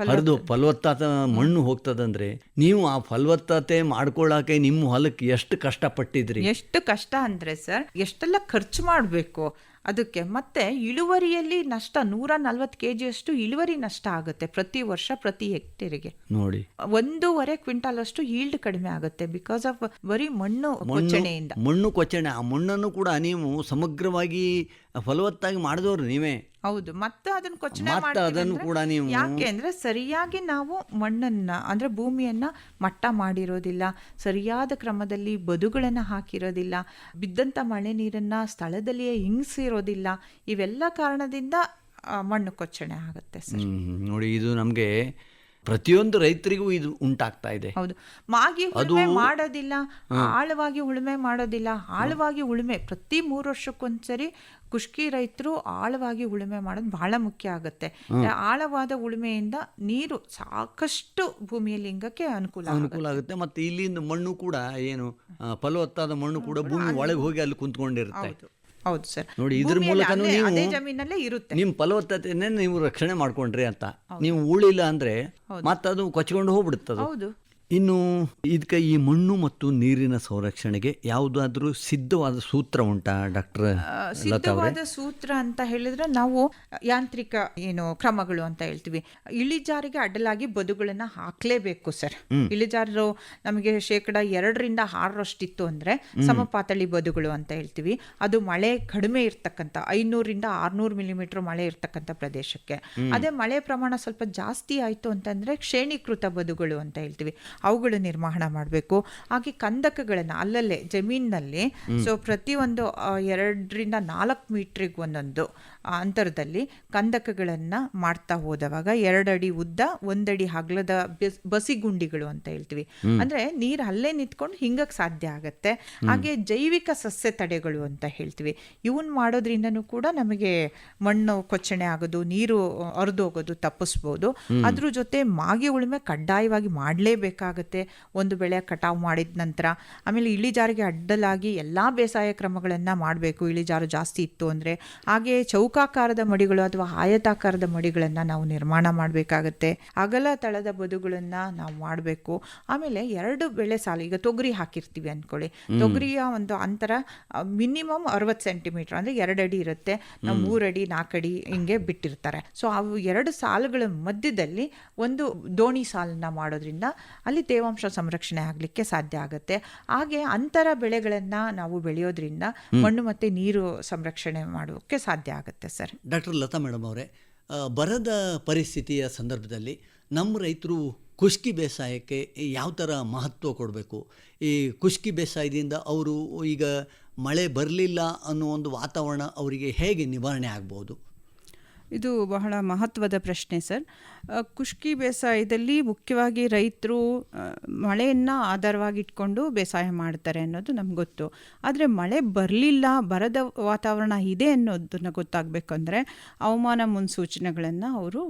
ಹರಿದು ಫಲವತ್ತಾದ ಮಣ್ಣು ಹೋಗ್ತದಂದ್ರೆ, ನೀವು ಆ ಫಲವತ್ತತೆ ಮಾಡ್ಕೊಳ್ಳಾಕೆ ನಿಮ್ಮ ಹೊಲಕ್ಕೆ ಎಷ್ಟು ಕಷ್ಟ ಪಟ್ಟಿದ್ರಿ? ಎಷ್ಟು ಕಷ್ಟ ಅಂದ್ರೆ ಸರ್, ಎಷ್ಟೆಲ್ಲ ಖರ್ಚು ಮಾಡಬೇಕು ಅದಕ್ಕೆ. ಮತ್ತೆ ಇಳುವರಿಯಲ್ಲಿ ನಷ್ಟ 140 kg ಅಷ್ಟು ಇಳುವರಿ ನಷ್ಟ ಆಗುತ್ತೆ ಪ್ರತಿ ವರ್ಷ ಪ್ರತಿ ಹೆಕ್ಟೇರಿಗೆ. ನೋಡಿ, 1.5 ಕ್ವಿಂಟಾಲ್ ಅಷ್ಟು ಈಲ್ಡ್ ಕಡಿಮೆ ಆಗುತ್ತೆ ಬಿಕಾಸ್ ಆಫ್ ಬರೀ ಮಣ್ಣು ಕೊಚ್ಚಣೆಯಿಂದ. ಮಣ್ಣು ಕೊಚ್ಚಣೆ, ಆ ಮಣ್ಣನ್ನು ಕೂಡ ನೀವು ಸಮಗ್ರವಾಗಿ ಫಲವತ್ತಾಗಿ ಮಾಡಿದವರು ನೀವೇ. ಹೌದು. ಮತ್ತೆ ಅದನ್ನು ಕೊಚ್ಚಣೆ ಮಾಡ್ತೀವಿ. ಯಾಕೆ ಅಂದ್ರೆ ಸರಿಯಾಗಿ ನಾವು ಮಣ್ಣನ್ನ ಅಂದ್ರೆ ಭೂಮಿಯನ್ನ ಮಟ್ಟ ಮಾಡಿರೋದಿಲ್ಲ, ಸರಿಯಾದ ಕ್ರಮದಲ್ಲಿ ಬದುಗಳನ್ನ ಹಾಕಿರೋದಿಲ್ಲ, ಬಿದ್ದಂತ ಮಳೆ ನೀರನ್ನ ಸ್ಥಳದಲ್ಲಿಯೇ ಹಿಂಗಿಸಿರೋದಿಲ್ಲ. ಇವೆಲ್ಲ ಕಾರಣದಿಂದ ಮಣ್ಣು ಕೊಚ್ಚಣೆ ಆಗುತ್ತೆ ಸರ್. ನೋಡಿ, ಇದು ನಮಗೆ ಪ್ರತಿಯೊಂದು ರೈತರಿಗೂ ಇದು ಉಂಟಾಗ್ತಾ ಇದೆ. ಹೌದು. ಮಾಗಿ ಉಳುಮೆ ಮಾಡೋದಿಲ್ಲ, ಆಳವಾಗಿ ಉಳುಮೆ ಮಾಡೋದಿಲ್ಲ. ಆಳವಾಗಿ ಉಳುಮೆ ಪ್ರತಿ 3 ವರ್ಷಕ್ಕೊಂದ್ಸರಿ ಖುಷ್ಕಿ ರೈತರು ಆಳವಾಗಿ ಉಳುಮೆ ಮಾಡೋದು ಬಹಳ ಮುಖ್ಯ ಆಗುತ್ತೆ. ಆಳವಾದ ಉಳುಮೆಯಿಂದ ನೀರು ಸಾಕಷ್ಟು ಭೂಮಿಯಲ್ಲಿ ಹಿಂಗಕ್ಕೆ ಅನುಕೂಲ ಆಗುತ್ತೆ. ಮತ್ತೆ ಇಲ್ಲಿಂದ ಮಣ್ಣು ಕೂಡ ಏನು ಫಲವತ್ತಾದ ಮಣ್ಣು ಕೂಡ ಭೂಮಿ ಒಳಗೆ ಹೋಗಿ ಅಲ್ಲಿ ಕುಂತ್ಕೊಂಡಿರುತ್ತೆ. ಹೌದು ಸರ್. ನೋಡಿ, ಇದ್ರ ಭೂಮಿಯಲ್ಲಿ ಮೂಲಕನೂ ಅಲ್ಲೇ ಅದೇ ನೀವು ಜಮೀನಲ್ಲೇ ಇರುತ್ತೆ. ನಿಮ್ಮ ಫಲವತ್ತತೆನೇ ನೀವು ರಕ್ಷಣೆ ಮಾಡ್ಕೊಂಡ್ರಿ ಅಂತ. ನೀವು ಉಳಿಲ್ಲ ಅಂದ್ರೆ ಮತ್ತದು ಕೊಚ್ಕೊಂಡು ಹೋಗ್ಬಿಡುತ್ತದು. ಹೌದು. ಇನ್ನು ಇದಕ್ಕೆ ಈ ಮಣ್ಣು ಮತ್ತು ನೀರಿನ ಸಂರಕ್ಷಣೆಗೆ ಯಾವುದಾದ್ರೂ ಸಿದ್ಧವಾದ ಸೂತ್ರ ಉಂಟಾ ಡಾಕ್ಟರ್ ಲತಾ ಅವರೇ? ಸಿದ್ಧವಾದ ಸೂತ್ರ ಅಂತ ಹೇಳಿದ್ರೆ ನಾವು ಯಾಂತ್ರಿಕ ಕ್ರಮಗಳು ಅಂತ ಹೇಳ್ತೀವಿ. ಇಳಿಜಾರಿಗೆ ಅಡ್ಡಲಾಗಿ ಬದುಗಳನ್ನ ಹಾಕ್ಲೇಬೇಕು ಸರ್. ಇಳಿಜಾರು ನಮಗೆ 2-6% ಅಂದ್ರೆ ಸಮಪಾತಳಿ ಬದುಗಳು ಅಂತ ಹೇಳ್ತೀವಿ. ಅದು ಮಳೆ ಕಡಿಮೆ ಇರ್ತಕ್ಕಂಥ 500-600 ಮಿಲಿಮೀಟರ್ ಮಳೆ ಇರ್ತಕ್ಕಂಥ ಪ್ರದೇಶಕ್ಕೆ. ಅದೇ ಮಳೆ ಪ್ರಮಾಣ ಸ್ವಲ್ಪ ಜಾಸ್ತಿ ಆಯ್ತು ಅಂತಂದ್ರೆ ಶ್ರೇಣೀಕೃತ ಬದುಗಳು ಅಂತ ಹೇಳ್ತೀವಿ, ಅವುಗಳು ನಿರ್ಮಾಣ ಮಾಡಬೇಕು. ಹಾಗೆ ಕಂದಕಗಳನ್ನು ಅಲ್ಲಲ್ಲೇ ಜಮೀನಿನಲ್ಲಿ ಪ್ರತಿಯೊಂದು 2-4 ಮೀಟ್ರಿಗೆ ಒಂದೊಂದು ಅಂತರದಲ್ಲಿ ಕಂದಕಗಳನ್ನು ಮಾಡ್ತಾ ಹೋದವಾಗ 2 ಅಡಿ ಉದ್ದ 1 ಅಡಿ ಅಗಲದ ಬಸಿಗುಂಡಿಗಳು ಅಂತ ಹೇಳ್ತೀವಿ. ಅಂದ್ರೆ ನೀರು ಅಲ್ಲೇ ನಿಂತ್ಕೊಂಡು ಹಿಂಗಕ್ಕೆ ಸಾಧ್ಯ ಆಗತ್ತೆ. ಹಾಗೆ ಜೈವಿಕ ಸಸ್ಯ ತಡೆಗಳು ಅಂತ ಹೇಳ್ತೀವಿ. ಇವನ್ ಮಾಡೋದ್ರಿಂದನೂ ಕೂಡ ನಮಗೆ ಮಣ್ಣು ಕೊಚ್ಚಣೆ ಆಗೋದು, ನೀರು ಹರಿದೋಗೋದು ತಪ್ಪಿಸ್ಬೋದು. ಅದ್ರ ಜೊತೆ ಮಾಗಿ ಉಳುಮೆ ಕಡ್ಡಾಯವಾಗಿ ಮಾಡಲೇಬೇಕಾಗುತ್ತೆ ಒಂದು ಬೆಳೆ ಕಟಾವು ಮಾಡಿದ ನಂತರ. ಆಮೇಲೆ ಇಳಿಜಾರಿಗೆ ಅಡ್ಡಲಾಗಿ ಎಲ್ಲಾ ಬೇಸಾಯ ಕ್ರಮಗಳನ್ನು ಮಾಡಬೇಕು ಇಳಿಜಾರು ಜಾಸ್ತಿ ಇತ್ತು ಅಂದರೆ. ಹಾಗೆ ಚೌಕಾಕಾರದ ಮಡಿಗಳು ಅಥವಾ ಆಯತಾಕಾರದ ಮಡಿಗಳನ್ನು ನಾವು ನಿರ್ಮಾಣ ಮಾಡಬೇಕಾಗತ್ತೆ. ಅಗಲ ತಳದ ಬದುಗಳನ್ನು ನಾವು ಮಾಡಬೇಕು. ಆಮೇಲೆ 2 ಬೆಳೆ ಸಾಲು, ಈಗ ತೊಗರಿ ಹಾಕಿರ್ತೀವಿ ಅಂದ್ಕೊಳ್ಳಿ, ತೊಗರಿಯ ಒಂದು ಅಂತರ ಮಿನಿಮಮ್ 60 ಸೆಂಟಿಮೀಟರ್ ಅಂದರೆ 2 ಅಡಿ ಇರುತ್ತೆ. ನಾವು 3 ಅಡಿ 4 ಅಡಿ ಹಿಂಗೆ ಬಿಟ್ಟಿರ್ತಾರೆ. ಸೊ ಅವು 2 ಸಾಲುಗಳ ಮಧ್ಯದಲ್ಲಿ ಒಂದು ದೋಣಿ ಸಾಲನ್ನ ಮಾಡೋದ್ರಿಂದ ಅಲ್ಲಿ ತೇವಾಂಶ ಸಂರಕ್ಷಣೆ ಆಗಲಿಕ್ಕೆ ಸಾಧ್ಯ ಆಗುತ್ತೆ. ಹಾಗೆ ಅಂತರ ಬೆಳೆಗಳನ್ನು ನಾವು ಬೆಳೆಯೋದ್ರಿಂದ ಮಣ್ಣು ಮತ್ತು ನೀರು ಸಂರಕ್ಷಣೆ ಮಾಡೋಕ್ಕೆ ಸಾಧ್ಯ ಆಗುತ್ತೆ ಸರ್. ಡಾಕ್ಟರ್ ಲತಾ ಮೇಡಮ್ ಅವರೇ, ಬರದ ಪರಿಸ್ಥಿತಿಯ ಸಂದರ್ಭದಲ್ಲಿ ನಮ್ಮ ರೈತರು ಖುಷ್ಕಿ ಬೇಸಾಯಕ್ಕೆ ಯಾವ ಥರ ಮಹತ್ವ ಕೊಡಬೇಕು? ಈ ಖುಷ್ಕಿ ಬೇಸಾಯದಿಂದ ಅವರು ಈಗ ಮಳೆ ಬರಲಿಲ್ಲ ಅನ್ನೋ ಒಂದು ವಾತಾವರಣ ಅವರಿಗೆ ಹೇಗೆ ನಿವಾರಣೆ ಆಗ್ಬೋದು? ಇದು ಬಹಳ ಮಹತ್ವದ ಪ್ರಶ್ನೆ ಸರ್. ಖುಷ್ಕಿ ಬೇಸಾಯದಲ್ಲಿ ಮುಖ್ಯವಾಗಿ ರೈತರು ಮಳೆಯನ್ನು ಆಧಾರವಾಗಿಟ್ಕೊಂಡು ಬೇಸಾಯ ಮಾಡ್ತಾರೆ ಅನ್ನೋದು ನಮ್ಗೆ ಗೊತ್ತು. ಆದರೆ ಮಳೆ ಬರಲಿಲ್ಲ, ಬರದ ವಾತಾವರಣ ಇದೆ ಅನ್ನೋದನ್ನು ಗೊತ್ತಾಗಬೇಕಂದ್ರೆ ಹವಾಮಾನ ಮುನ್ಸೂಚನೆಗಳನ್ನು ಅವರು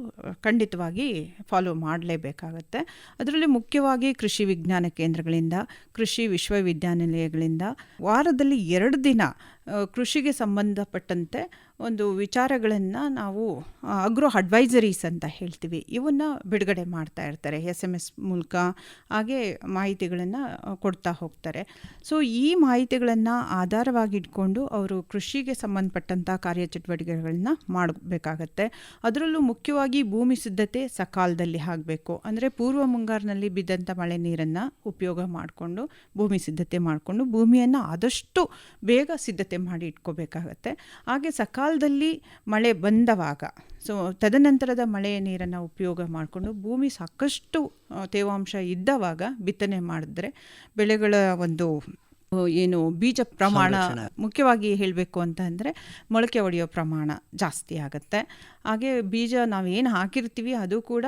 ಖಂಡಿತವಾಗಿ ಫಾಲೋ ಮಾಡಲೇಬೇಕಾಗತ್ತೆ. ಅದರಲ್ಲಿ ಮುಖ್ಯವಾಗಿ ಕೃಷಿ ವಿಜ್ಞಾನ ಕೇಂದ್ರಗಳಿಂದ, ಕೃಷಿ ವಿಶ್ವವಿದ್ಯಾನಿಲಯಗಳಿಂದ ವಾರದಲ್ಲಿ 2 ದಿನ ಕೃಷಿಗೆ ಸಂಬಂಧಪಟ್ಟಂತೆ ಒಂದು ವಿಚಾರಗಳನ್ನು ನಾವು ಅಗ್ರೋ ಅಡ್ವೈಸರೀಸ್ ಅಂತ ಹೇಳ್ತೀವಿ, ಇವನ್ನು ಬಿಡುಗಡೆ ಮಾಡ್ತಾ ಇರ್ತಾರೆ. SMS ಮೂಲಕ ಹಾಗೆ ಮಾಹಿತಿಗಳನ್ನು ಕೊಡ್ತಾ ಹೋಗ್ತಾರೆ. ಸೊ ಈ ಮಾಹಿತಿಗಳನ್ನು ಆಧಾರವಾಗಿಟ್ಕೊಂಡು ಅವರು ಕೃಷಿಗೆ ಸಂಬಂಧಪಟ್ಟಂಥ ಕಾರ್ಯಚಟುವಟಿಕೆಗಳನ್ನ ಮಾಡಬೇಕಾಗತ್ತೆ. ಅದರಲ್ಲೂ ಮುಖ್ಯವಾಗಿ ಭೂಮಿ ಸಿದ್ಧತೆ ಸಕಾಲದಲ್ಲಿ ಆಗಬೇಕು. ಅಂದರೆ ಪೂರ್ವ ಮುಂಗಾರಿನಲ್ಲಿ ಬಿದ್ದಂಥ ಮಳೆ ನೀರನ್ನು ಉಪಯೋಗ ಮಾಡಿಕೊಂಡು ಭೂಮಿ ಸಿದ್ಧತೆ ಮಾಡಿಕೊಂಡು ಭೂಮಿಯನ್ನು ಆದಷ್ಟು ಬೇಗ ಸಿದ್ಧತೆ ಮಾಡಿ ಇಟ್ಕೋಬೇಕಾಗತ್ತೆ. ಹಾಗೆ ಸಕಾಲದಲ್ಲಿ ಮಳೆ ಬಂದವಾಗ, ಸೊ ತದನಂತರದ ಮಳೆಯ ನೀರನ್ನು ಉಪಯೋಗ ಮಾಡಿಕೊಂಡು ಭೂಮಿ ಸಾಕಷ್ಟು ತೇವಾಂಶ ಇದ್ದವಾಗ ಬಿತ್ತನೆ ಮಾಡಿದ್ರೆ ಬೆಳೆಗಳ ಒಂದು ಬೀಜ ಪ್ರಮಾಣ, ಮುಖ್ಯವಾಗಿ ಹೇಳಬೇಕು ಅಂತ ಅಂದರೆ ಮೊಳಕೆ ಹೊಡೆಯೋ ಪ್ರಮಾಣ ಜಾಸ್ತಿ ಆಗುತ್ತೆ. ಹಾಗೆ ಬೀಜ ನಾವೇನು ಹಾಕಿರ್ತೀವಿ ಅದು ಕೂಡ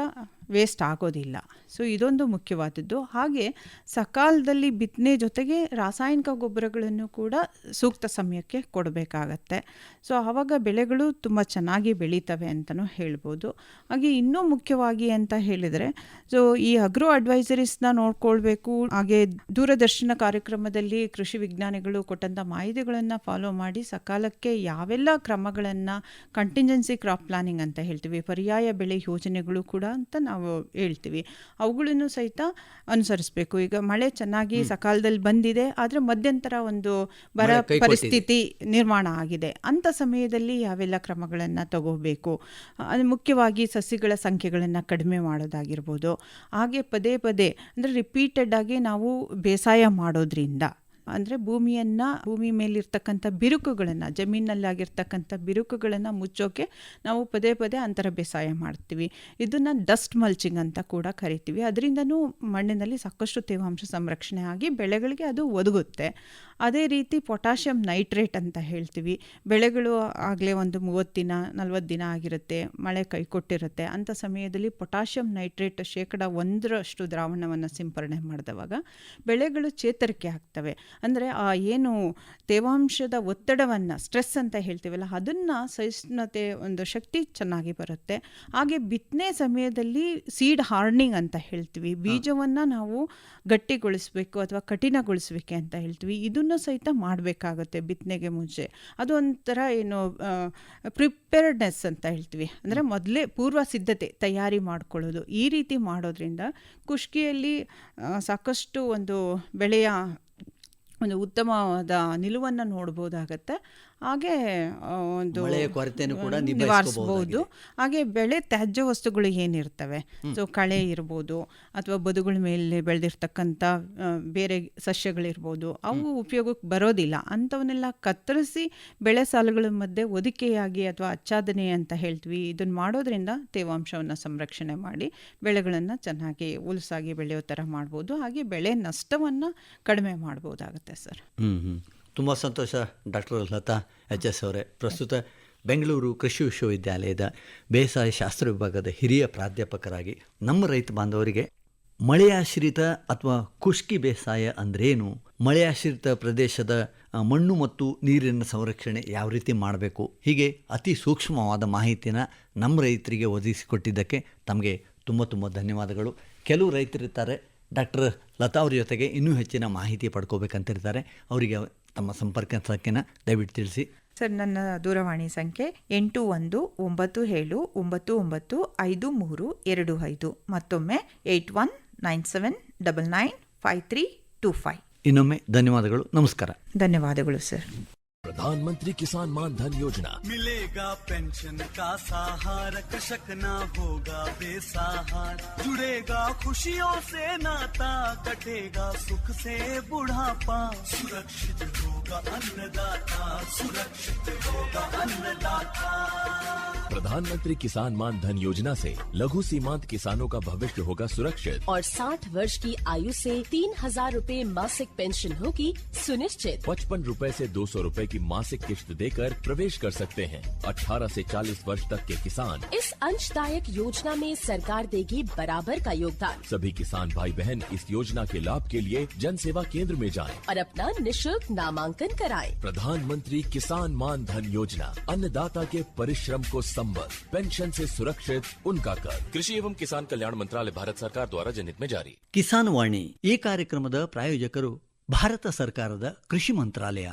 ವೇಸ್ಟ್ ಆಗೋದಿಲ್ಲ. ಸೊ ಇದೊಂದು ಮುಖ್ಯವಾದದ್ದು. ಹಾಗೆ ಸಕಾಲದಲ್ಲಿ ಬಿತ್ತನೆ ಜೊತೆಗೆ ರಾಸಾಯನಿಕ ಗೊಬ್ಬರಗಳನ್ನು ಕೂಡ ಸೂಕ್ತ ಸಮಯಕ್ಕೆ ಕೊಡಬೇಕಾಗತ್ತೆ. ಸೊ ಆವಾಗ ಬೆಳೆಗಳು ತುಂಬ ಚೆನ್ನಾಗಿ ಬೆಳೀತವೆ ಅಂತಲೂ ಹೇಳ್ಬೋದು. ಹಾಗೆ ಇನ್ನೂ ಮುಖ್ಯವಾಗಿ ಅಂತ ಹೇಳಿದರೆ, ಸೊ ಈ ಅಗ್ರೋ ಅಡ್ವೈಸರೀಸ್ನ ನೋಡ್ಕೊಳ್ಬೇಕು. ಹಾಗೆ ದೂರದರ್ಶನ ಕಾರ್ಯಕ್ರಮದಲ್ಲಿ ಕೃಷಿ ವಿಜ್ಞಾನಿಗಳು ಕೊಟ್ಟಂಥ ಮಾಹಿತಿಗಳನ್ನು ಫಾಲೋ ಮಾಡಿ ಸಕಾಲಕ್ಕೆ ಯಾವೆಲ್ಲ ಕ್ರಮಗಳನ್ನು, ಕಂಟಿಂಜೆನ್ಸಿ ಕ್ರಾಪ್ ಪ್ಲಾನಿಂಗ್ ಅಂತ ಹೇಳ್ತೀವಿ, ಪರ್ಯಾಯ ಬೆಳೆ ಯೋಜನೆಗಳು ಕೂಡ ಅಂತ ನಾವು ಹೇಳ್ತೀವಿ, ಅವುಗಳನ್ನು ಸಹಿತ ಅನುಸರಿಸಬೇಕು. ಈಗ ಮಳೆ ಚೆನ್ನಾಗಿ ಸಕಾಲದಲ್ಲಿ ಬಂದಿದೆ, ಆದರೆ ಮಧ್ಯಂತರ ಒಂದು ಬರ ಪರಿಸ್ಥಿತಿ ನಿರ್ಮಾಣ ಆಗಿದೆ, ಅಂಥ ಸಮಯದಲ್ಲಿ ಯಾವೆಲ್ಲ ಕ್ರಮಗಳನ್ನು ತಗೋಬೇಕು. ಅದು ಮುಖ್ಯವಾಗಿ ಸಸಿಗಳ ಸಂಖ್ಯೆಗಳನ್ನು ಕಡಿಮೆ ಮಾಡೋದಾಗಿರ್ಬೋದು. ಹಾಗೆ ಪದೇ ಪದೇ ಅಂದರೆ ರಿಪೀಟೆಡ್ ಆಗಿ ನಾವು ಬೇಸಾಯ ಮಾಡೋದ್ರಿಂದ, ಅಂದರೆ ಭೂಮಿ ಮೇಲಿರ್ತಕ್ಕಂಥ ಬಿರುಕುಗಳನ್ನು, ಜಮೀನಲ್ಲಾಗಿರ್ತಕ್ಕಂಥ ಬಿರುಕುಗಳನ್ನು ಮುಚ್ಚೋಕೆ ನಾವು ಪದೇ ಪದೇ ಅಂತರ ಬೇಸಾಯ ಮಾಡ್ತೀವಿ. ಇದನ್ನು ಡಸ್ಟ್ ಮಲ್ಚಿಂಗ್ ಅಂತ ಕೂಡ ಕರಿತೀವಿ. ಅದರಿಂದನೂ ಮಣ್ಣಿನಲ್ಲಿ ಸಾಕಷ್ಟು ತೇವಾಂಶ ಸಂರಕ್ಷಣೆ ಆಗಿ ಬೆಳೆಗಳಿಗೆ ಅದು ಒದಗುತ್ತೆ. ಅದೇ ರೀತಿ ಪೊಟ್ಯಾಷಿಯಂ ನೈಟ್ರೇಟ್ ಅಂತ ಹೇಳ್ತೀವಿ. ಬೆಳೆಗಳು ಆಗಲೇ ಒಂದು 30 ದಿನ 40 ದಿನ ಆಗಿರುತ್ತೆ, ಮಳೆ ಕೈಕೊಟ್ಟಿರುತ್ತೆ, ಅಂಥ ಸಮಯದಲ್ಲಿ ಪೊಟ್ಯಾಷಿಯಂ ನೈಟ್ರೇಟ್ 1% ದ್ರಾವಣವನ್ನು ಸಿಂಪರಣೆ ಮಾಡಿದವಾಗ ಬೆಳೆಗಳು ಚೇತರಿಕೆ ಆಗ್ತವೆ. ಅಂದರೆ ಆ ಏನು ತೇವಾಂಶದ ಒತ್ತಡವನ್ನು ಸ್ಟ್ರೆಸ್ ಅಂತ ಹೇಳ್ತೀವಲ್ಲ ಅದನ್ನು ಸಹಿಷ್ಣುತೆ ಒಂದು ಶಕ್ತಿ ಚೆನ್ನಾಗಿ ಬರುತ್ತೆ. ಹಾಗೆ ಬಿತ್ತನೆ ಸಮಯದಲ್ಲಿ ಸೀಡ್ ಹಾರ್ಡ್ನಿಂಗ್ ಅಂತ ಹೇಳ್ತೀವಿ, ಬೀಜವನ್ನು ನಾವು ಗಟ್ಟಿಗೊಳಿಸಬೇಕು ಅಥವಾ ಕಠಿಣಗೊಳಿಸಬೇಕು ಅಂತ ಹೇಳ್ತೀವಿ, ಇದನ್ನು ಸಹಿತ ಮಾಡಬೇಕಾಗುತ್ತೆ ಬಿತ್ತನೆಗೆ ಮುಂಚೆ. ಅದು ಒಂಥರ ಏನು ಪ್ರಿಪೇರ್ಡ್ನೆಸ್ ಅಂತ ಹೇಳ್ತೀವಿ, ಅಂದರೆ ಮೊದಲೇ ಪೂರ್ವ ಸಿದ್ಧತೆ ತಯಾರಿ ಮಾಡ್ಕೊಳ್ಳೋದು. ಈ ರೀತಿ ಮಾಡೋದ್ರಿಂದ ಕುಷ್ಕಿಯಲ್ಲಿ ಸಾಕಷ್ಟು ಒಂದು ಬೆಳೆಯ ಒಂದು ಉತ್ತಮವಾದ ನಿಲುವನ್ನು ನೋಡ್ಬೋದಾಗತ್ತೆ. ಹಾಗೆ ಒಂದು ಮಳೆಯ ಕೊರತೆಯನ್ನು ಕೂಡ ನಿವಾರಿಸಬಹುದು. ಹಾಗೆ ಬೆಳೆ ತ್ಯಾಜ್ಯ ವಸ್ತುಗಳು ಏನಿರ್ತವೆ, ಸೊ ಕಳೆ ಇರ್ಬೋದು ಅಥವಾ ಬದುಗಳ ಮೇಲೆ ಬೆಳೆದಿರ್ತಕ್ಕಂಥ ಬೇರೆ ಸಸ್ಯಗಳಿರ್ಬೋದು, ಅವು ಉಪಯೋಗಕ್ಕೆ ಬರೋದಿಲ್ಲ. ಅಂಥವನ್ನೆಲ್ಲ ಕತ್ತರಿಸಿ ಬೆಳೆ ಸಾಲುಗಳ ಮಧ್ಯೆ ಒದಿಕೆಯಾಗಿ ಅಥವಾ ಆಚ್ಛಾದನೆ ಅಂತ ಹೇಳ್ತೀವಿ, ಇದನ್ನು ಮಾಡೋದ್ರಿಂದ ತೇವಾಂಶವನ್ನು ಸಂರಕ್ಷಣೆ ಮಾಡಿ ಬೆಳೆಗಳನ್ನು ಚೆನ್ನಾಗಿ ಉಲ್ಸಾಗಿ ಬೆಳೆಯೋ ಥರ ಮಾಡ್ಬೋದು. ಹಾಗೆ ಬೆಳೆ ನಷ್ಟವನ್ನು ಕಡಿಮೆ ಮಾಡ್ಬೋದಾಗುತ್ತೆ ಸರ್. ತುಂಬ ಸಂತೋಷ ಡಾಕ್ಟರ್ ಲತಾ ಎಚ್.ಎಸ್. ಅವರೇ. ಪ್ರಸ್ತುತ ಬೆಂಗಳೂರು ಕೃಷಿ ವಿಶ್ವವಿದ್ಯಾಲಯದ ಬೇಸಾಯ ಶಾಸ್ತ್ರ ವಿಭಾಗದ ಹಿರಿಯ ಪ್ರಾಧ್ಯಾಪಕರಾಗಿ ನಮ್ಮ ರೈತ ಬಾಂಧವರಿಗೆ ಮಳೆಯಾಶ್ರಿತ ಅಥವಾ ಖುಷ್ಕಿ ಬೇಸಾಯ ಅಂದ್ರೇನು, ಮಳೆಯಾಶ್ರಿತ ಪ್ರದೇಶದ ಮಣ್ಣು ಮತ್ತು ನೀರಿನ ಸಂರಕ್ಷಣೆ ಯಾವ ರೀತಿ ಮಾಡಬೇಕು, ಹೀಗೆ ಅತಿ ಸೂಕ್ಷ್ಮವಾದ ಮಾಹಿತಿನ ನಮ್ಮ ರೈತರಿಗೆ ಒದಗಿಸಿಕೊಟ್ಟಿದ್ದಕ್ಕೆ ತಮಗೆ ತುಂಬ ತುಂಬ ಧನ್ಯವಾದಗಳು. ಕೆಲವು ರೈತರಿರ್ತಾರೆ ಡಾಕ್ಟರ್ ಲತಾ ಅವ್ರ ಜೊತೆಗೆ ಇನ್ನೂ ಹೆಚ್ಚಿನ ಮಾಹಿತಿ ಪಡ್ಕೋಬೇಕಂತಿರ್ತಾರೆ, ಅವರಿಗೆ ತಮ್ಮ ಸಂಪರ್ಕ ಸಂಖ್ಯೆನ ದಯವಿಟ್ಟು ತಿಳಿಸಿ. ಸರ್, ನನ್ನ ದೂರವಾಣಿ ಸಂಖ್ಯೆ 8197995325. ಮತ್ತೊಮ್ಮೆ 8197995325. ಇನ್ನೊಮ್ಮೆ ಧನ್ಯವಾದಗಳು. ನಮಸ್ಕಾರ. ಧನ್ಯವಾದಗಳು ಸರ್. प्रधानमंत्री किसान मान धन योजना, मिलेगा पेंशन का सहारा, कृषक ना होगा बेसहारा, जुड़ेगा खुशियों से नाता, कटेगा सुख से बुढ़ापा, सुरक्षित होगा अन्नदाता, सुरक्षित होगा अन्नदाता। प्रधानमंत्री किसान मान धन योजना से लघु सीमांत किसानों का भविष्य होगा सुरक्षित और 60 वर्ष की आयु से 3,000 रूपए मासिक पेंशन होगी सुनिश्चित। 55 रूपए से 200 रूपए की मासिक किश्त देकर प्रवेश कर सकते हैं। 18 से 40 वर्ष तक के किसान इस अंशदायक योजना में सरकार देगी बराबर का योगदान। सभी किसान भाई बहन इस योजना के लाभ के लिए जन सेवा केंद्र में जाएं और अपना निःशुल्क नामांकन कराएं। प्रधानमंत्री किसान मान धन योजना, अन्नदाता के परिश्रम को संबल, पेंशन से सुरक्षित उनका कर। कृषि एवं किसान कल्याण मंत्रालय, भारत सरकार द्वारा जनहित में जारी। ಕಿಸಾನ್ ವಾಣಿ ಈ ಕಾರ್ಯಕ್ರಮದ ಪ್ರಾಯೋಜಕರು ಭಾರತ ಸರ್ಕಾರದ ಕೃಷಿ ಮಂತ್ರಾಲಯ.